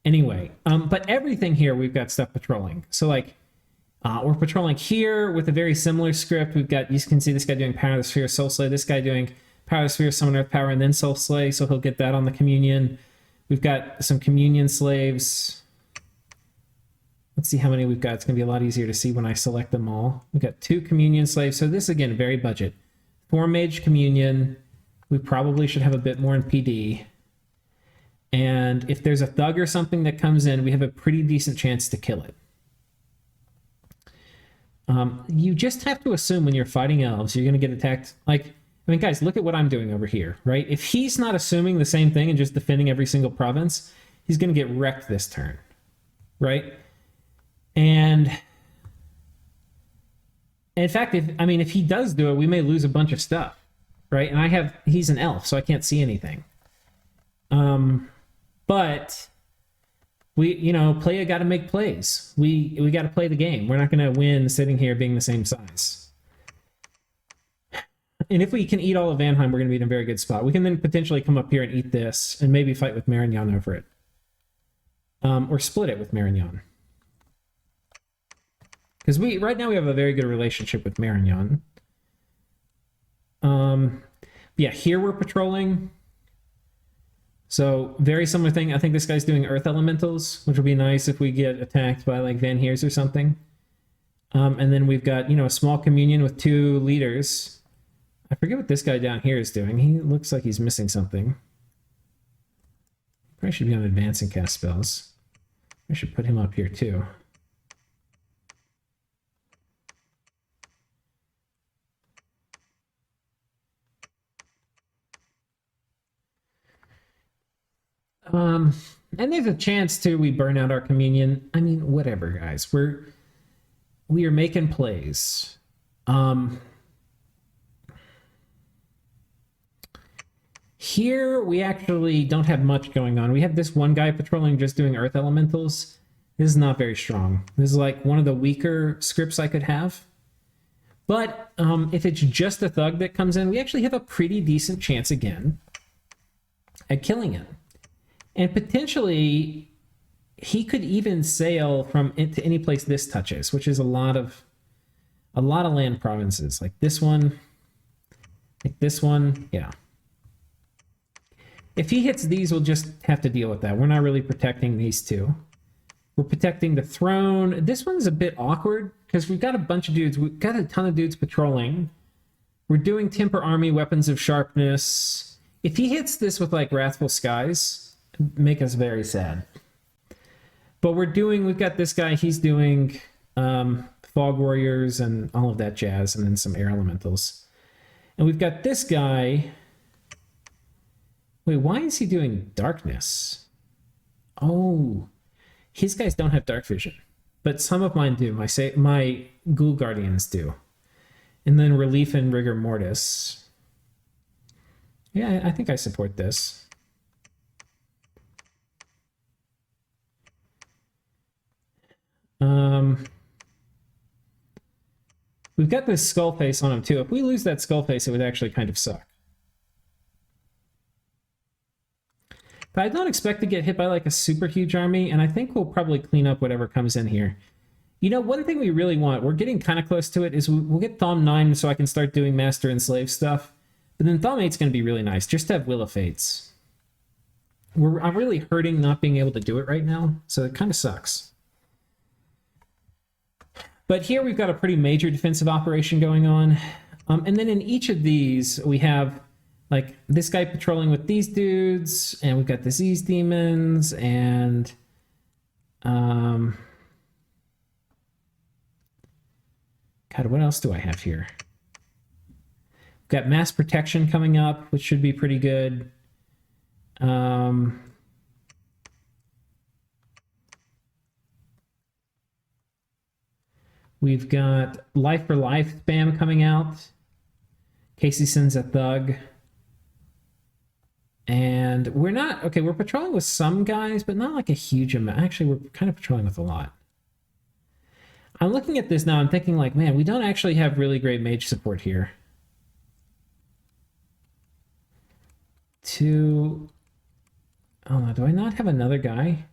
Anyway, but everything here, we've got stuff patrolling. So like, we're patrolling here with a very similar script. We've got, you can see this guy doing Power of the Sphere, Soul Slay. This guy doing Power of the Sphere, Summon Earth Power, and then Soul Slay. So he'll get that on the Communion. We've got some Communion slaves. Let's see how many we've got. It's going to be a lot easier to see when I select them all. We've got 2 Communion slaves. So this, again, very budget. 4 Mage Communion. We probably should have a bit more in PD. And if there's a thug or something that comes in, we have a pretty decent chance to kill it. You just have to assume when you're fighting elves, you're going to get attacked. Like, I mean, guys, look at what I'm doing over here, right? If he's not assuming the same thing and just defending every single province, he's going to get wrecked this turn, right? And in fact, if he does do it, we may lose a bunch of stuff, right? And he's an elf, so I can't see anything. But Playa got to make plays. We got to play the game. We're not going to win sitting here being the same size. And if we can eat all of Vanheim, we're going to be in a very good spot. We can then potentially come up here and eat this and maybe fight with Marignon over it. Or split it with Marignon. Because right now we have a very good relationship with Marignon. Yeah, here we're patrolling. So very similar thing. I think this guy's doing Earth Elementals, which would be nice if we get attacked by like Van Heers or something. And then we've got, a small communion with 2 leaders. I forget what this guy down here is doing. He looks like he's missing something. Probably should be on advance and cast spells. I should put him up here too. And there's a chance too we burn out our communion. I mean, whatever, guys. We are making plays. Here we actually don't have much going on. We have this one guy patrolling just doing Earth Elementals. This is not very strong. This is like one of the weaker scripts I could have. But if it's just a thug that comes in, we actually have a pretty decent chance again at killing him. And potentially, he could even sail from into any place this touches, which is a lot of land provinces, like this one, yeah. If he hits these, we'll just have to deal with that. We're not really protecting these 2. We're protecting the throne. This one's a bit awkward because we've got a bunch of dudes. We've got a ton of dudes patrolling. We're doing Temper Army, Weapons of Sharpness. If he hits this with like Wrathful Skies, make us very sad. But we've got this guy, he's doing Fog Warriors and all of that jazz, and then some Air Elementals. And we've got this guy. Wait, why is he doing Darkness? Oh, his guys don't have Dark Vision, but some of mine do. My Ghoul Guardians do. And then Relief and Rigor Mortis. Yeah, I think I support this. We've got this skull face on him too. If we lose that skull face, it would actually kind of suck. But I don't expect to get hit by like a super huge army, and I think we'll probably clean up whatever comes in here. One thing we really want, we're getting kind of close to it, is we'll get Thom 9 so I can start doing Master and Slave stuff. But then Thom 8's going to be really nice, just to have Will of Fates. I'm really hurting not being able to do it right now, so it kind of sucks. But here we've got a pretty major defensive operation going on. And then in each of these, we have like this guy patrolling with these dudes, and we've got disease demons, and God, what else do I have here? We've got mass protection coming up, which should be pretty good. We've got Life for Life spam coming out. Casey sends a thug. And we're not... Okay, we're patrolling with some guys, but not like a huge amount. Actually, we're kind of patrolling with a lot. I'm looking at this now, I'm thinking like, man, we don't actually have really great mage support here. Oh no, do I not have another guy?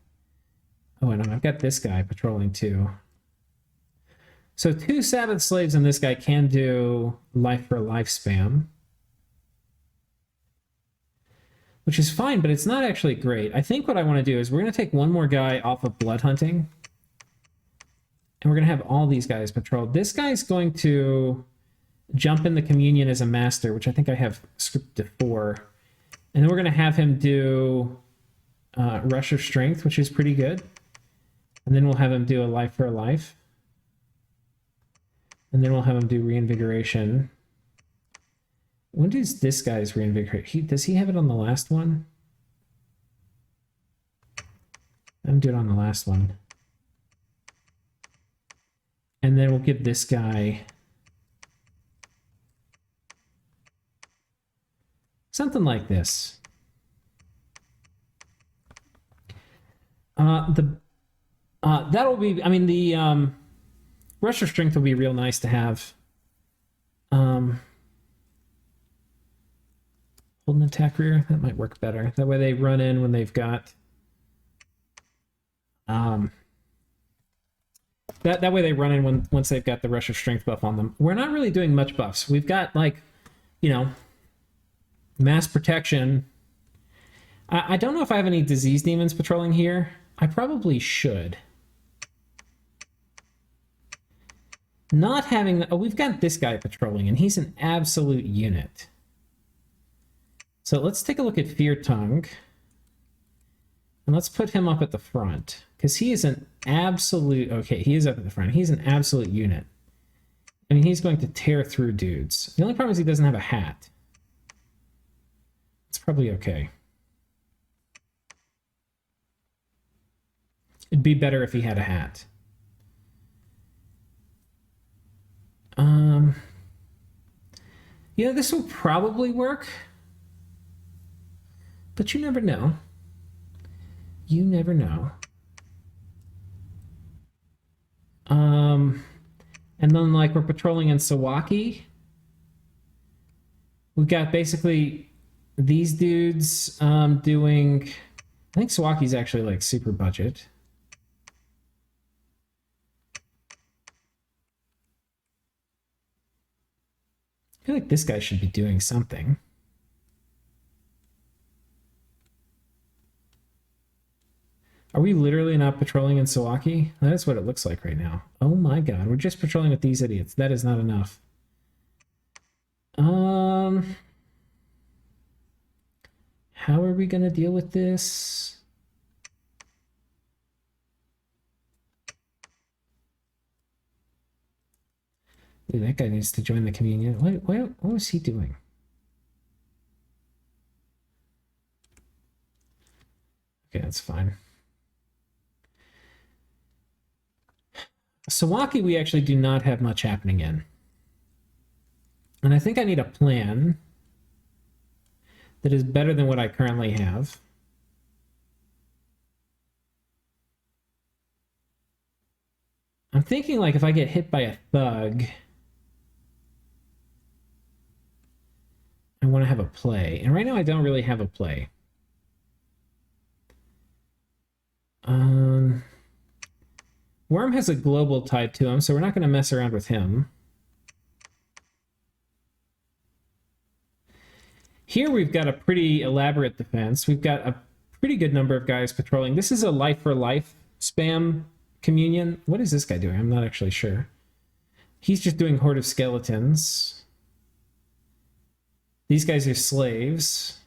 Oh, no, I've got this guy patrolling too. So 2 Sabbath Slaves and this guy can do Life for Life spam. Which is fine, but it's not actually great. I think what I want to do is we're going to take one more guy off of Blood Hunting. And we're going to have all these guys patrol. This guy's going to jump in the Communion as a Master, which I think I have scripted for. And then we're going to have him do Rush of Strength, which is pretty good. And then we'll have him do a Life for a Life. And then we'll have him do Reinvigoration. When does this guy's Reinvigorate? Does he have it on the last one? I'm doing it on the last one. And then we'll give this guy something like this. That'll be. I mean, the rush of strength will be real nice to have. Hold an attack rear, that might work better. That way they run in when they've got that way they run in once they've got the rush of strength buff on them. We're not really doing much buffs. We've got, like, you know, mass protection. I don't know if I have any disease demons patrolling here. I probably should. Not having... Oh, we've got this guy patrolling, and he's an absolute unit. So let's take a look at Fear Tongue. And let's put him up at the front. Because he is an absolute... Okay, he is up at the front. He's an absolute unit. I mean, he's going to tear through dudes. The only problem is he doesn't have a hat. It's probably okay. It'd be better if he had a hat. Yeah, this will probably work. But you never know. You never know. And then, like, we're patrolling in Sawaki. We've got basically these dudes doing... I think Sawaki's actually, like, super budget. I feel like this guy should be doing something. Are we literally not patrolling in Sawaki? That is what it looks like right now. Oh my god, we're just patrolling with these idiots. That is not enough. How are we gonna deal with this? Dude, that guy needs to join the communion. What was he doing? Okay, that's fine. Sawaki, we actually do not have much happening in. And I think I need a plan that is better than what I currently have. I'm thinking, like, if I get hit by a thug, I want to have a play. And right now I don't really have a play. Worm has a global tied to him, so we're not going to mess around with him. Here we've got a pretty elaborate defense. We've got a pretty good number of guys patrolling. This is a life for life spam communion. What is this guy doing? I'm not actually sure. He's just doing Horde of Skeletons. These guys are slaves.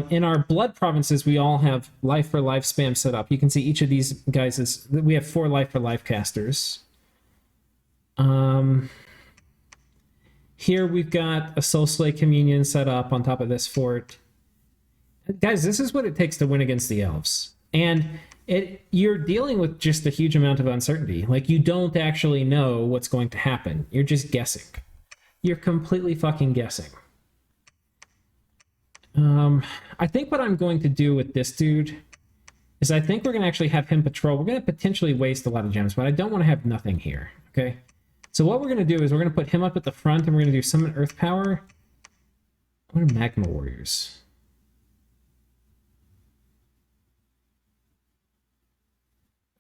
In our blood provinces, we all have life for life spam set up. You can see each of these guys is... We have 4 life for life casters. Here we've got a Soul Slay Communion set up on top of this fort. Guys, this is what it takes to win against the elves. And you're dealing with just a huge amount of uncertainty. Like, you don't actually know what's going to happen. You're just guessing. You're completely fucking guessing. I think what I'm going to do with this dude is I think we're going to actually have him patrol. We're going to potentially waste a lot of gems, but I don't want to have nothing here, okay? So what we're going to do is we're going to put him up at the front, and we're going to do Summon Earth Power. What are Magma Warriors?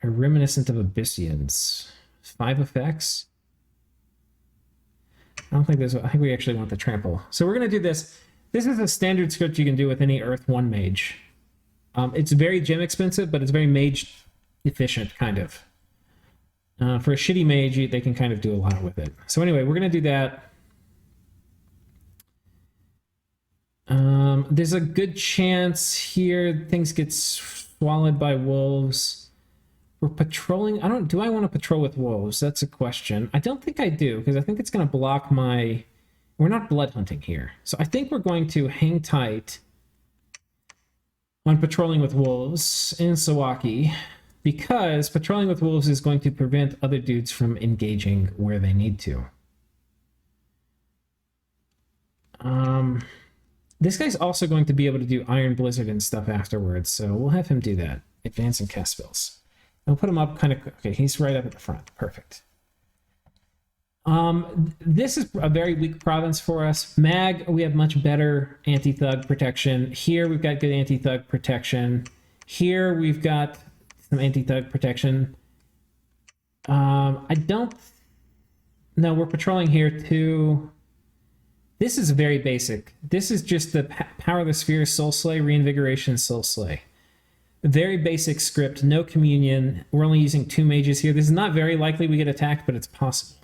Are reminiscent of Abyssians. 5 effects. I don't think there's... I think we actually want the trample. So we're going to do this. This is a standard script you can do with any Earth 1 mage. It's very gem expensive, but it's very mage efficient, kind of. For a shitty mage, they can kind of do a lot with it. So anyway, we're going to do that. There's a good chance here things get swallowed by wolves. We're patrolling. Do I want to patrol with wolves? That's a question. I don't think I do, because I think it's going to block my... We're not blood hunting here. So I think we're going to hang tight on patrolling with wolves in Sawaki, because patrolling with wolves is going to prevent other dudes from engaging where they need to. This guy's also going to be able to do Iron Blizzard and stuff afterwards, so we'll have him do that. Advance and cast spells. I'll put him up kind of... Okay, he's right up at the front. Perfect. This is a very weak province for us. Mag, we have much better anti-thug protection. Here we've got good anti-thug protection. Here we've got some anti-thug protection. I don't... No, we're patrolling here too. This is very basic. This is just the Power of the Sphere, Soul Slay, Reinvigoration, Soul Slay. Very basic script, no communion. We're only using 2 mages here. This is not very likely we get attacked, but it's possible.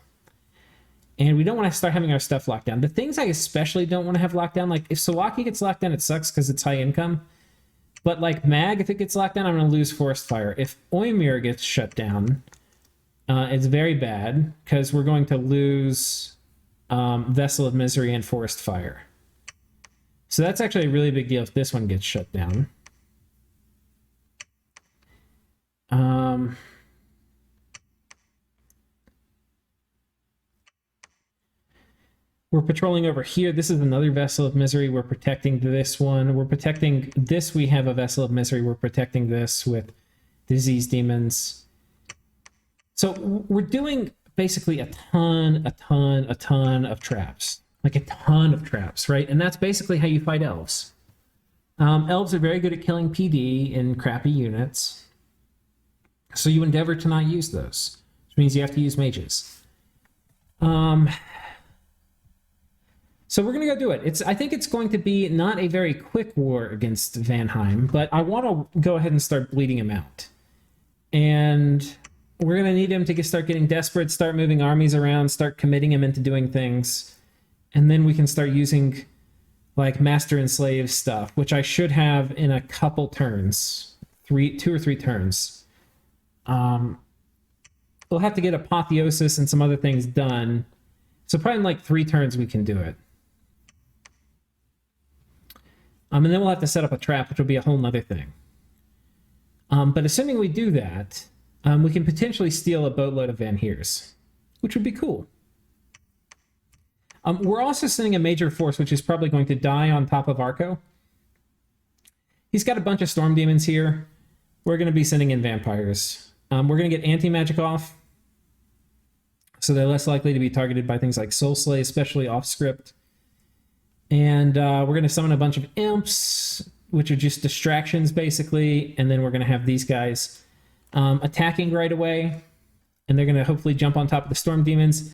And we don't want to start having our stuff locked down. The things I especially don't want to have locked down, like if Sawaki gets locked down, it sucks because it's high income. But like Mag, if it gets locked down, I'm going to lose Forest Fire. If Oymir gets shut down, it's very bad because we're going to lose Vessel of Misery and Forest Fire. So that's actually a really big deal if this one gets shut down. We're patrolling over here. This is another Vessel of Misery. We're protecting this one. We're protecting this. We have a Vessel of Misery. We're protecting this with Disease Demons. So we're doing basically a ton of traps. Like a ton of traps, right? And that's basically how you fight elves. Elves are very good at killing PD in crappy units. So you endeavor to not use those, which means you have to use mages. So we're going to go do it. I think it's going to be not a very quick war against Vanheim, but I want to go ahead and start bleeding him out. And we're going to need him to start getting desperate, start moving armies around, start committing him into doing things. And then we can start using like master and slave stuff, which I should have in a couple turns, 2 or 3 turns. We'll have to get Apotheosis and some other things done. So probably in like 3 turns we can do it. And then we'll have to set up a trap, which will be a whole nother thing. But assuming we do that, we can potentially steal a boatload of Van Heers, which would be cool. We're also sending a major force, which is probably going to die on top of Arco. He's got a bunch of Storm Demons here. We're going to be sending in Vampires. We're going to get Anti-Magic off, so they're less likely to be targeted by things like Soul Slay, especially off-script. And we're going to summon a bunch of Imps, which are just distractions, basically. And then we're going to have these guys attacking right away. And they're going to hopefully jump on top of the Storm Demons.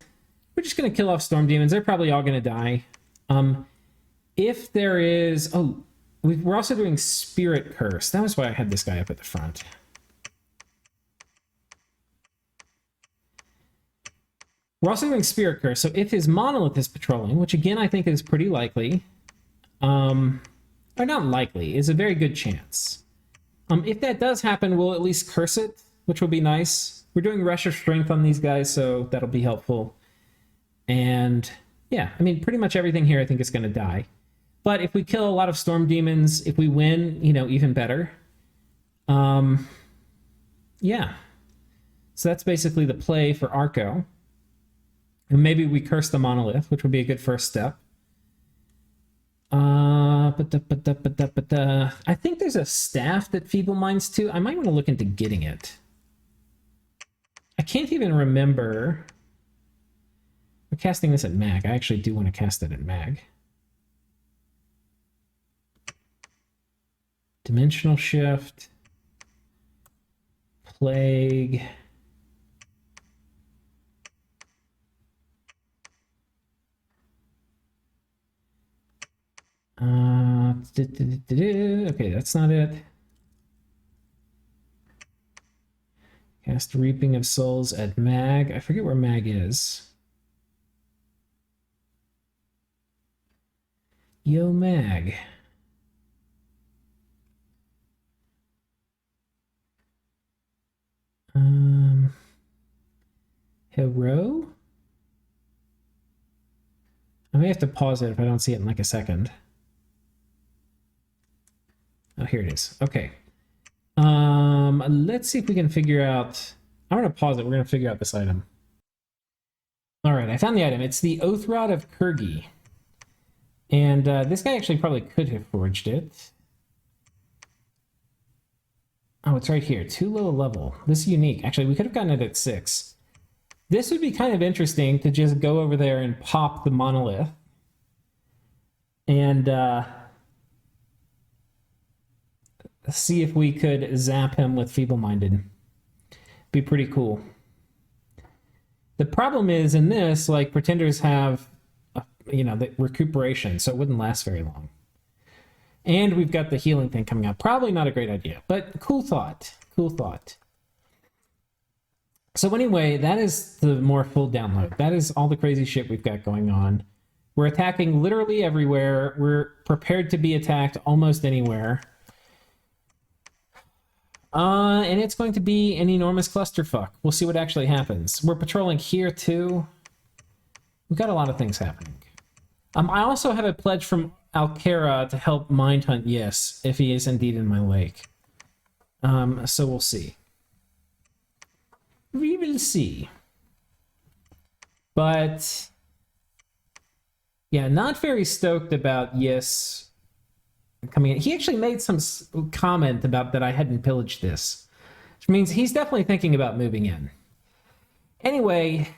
We're just going to kill off Storm Demons. They're probably all going to die. If there is... Oh, we're also doing Spirit Curse. That was why I had this guy up at the front. We're also doing Spirit Curse, so if his Monolith is patrolling, which again I think is pretty likely, or not likely, is a very good chance. If that does happen, we'll at least curse it, which will be nice. We're doing Rush of Strength on these guys, so that'll be helpful. And yeah, I mean, pretty much everything here I think is going to die. But if we kill a lot of Storm Demons, if we win, you know, even better. Yeah. So that's basically the play for Arco. And maybe we curse the Monolith, which would be a good first step. I think there's a staff that Feeble Minds too. I might want to look into getting it. I can't even remember. We're casting this at Mag. I actually do want to cast it at Mag. Dimensional Shift. Plague. Okay, that's not it. Cast Reaping of Souls at Mag. I forget where Mag is. Yo, Mag. Hero? I may have to pause it if I don't see it in like a second. Oh, here it is. Okay. Let's see if we can figure out... I'm going to pause it. We're going to figure out this item. All right, I found the item. It's the Oath Rod of Kirgi. And this guy actually probably could have forged it. Oh, it's right here. Too low a level. This is unique. Actually, we could have gotten it at 6. This would be kind of interesting to just go over there and pop the monolith. And see if we could zap him with feeble-minded. Be pretty cool. The problem is in this, like, pretenders have, the recuperation, so it wouldn't last very long. And we've got the healing thing coming up. Probably not a great idea, but cool thought. Cool thought. So anyway, that is the more full download. That is all the crazy shit we've got going on. We're attacking literally everywhere. We're prepared to be attacked almost anywhere. And it's going to be an enormous clusterfuck. We'll see what actually happens. We're patrolling here too. We've got a lot of things happening. I also have a pledge from Alcara to help mind hunt Yes, if he is indeed in my lake. So we'll see. We will see. But yeah, not very stoked about Yes coming in. He actually made some comment about that I hadn't pillaged this, which means he's definitely thinking about moving in. Anyway,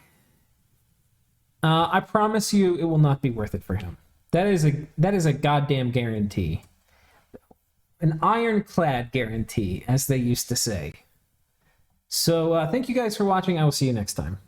I promise you it will not be worth it for him. That is a goddamn guarantee. An ironclad guarantee, as they used to say. So thank you guys for watching. I will see you next time.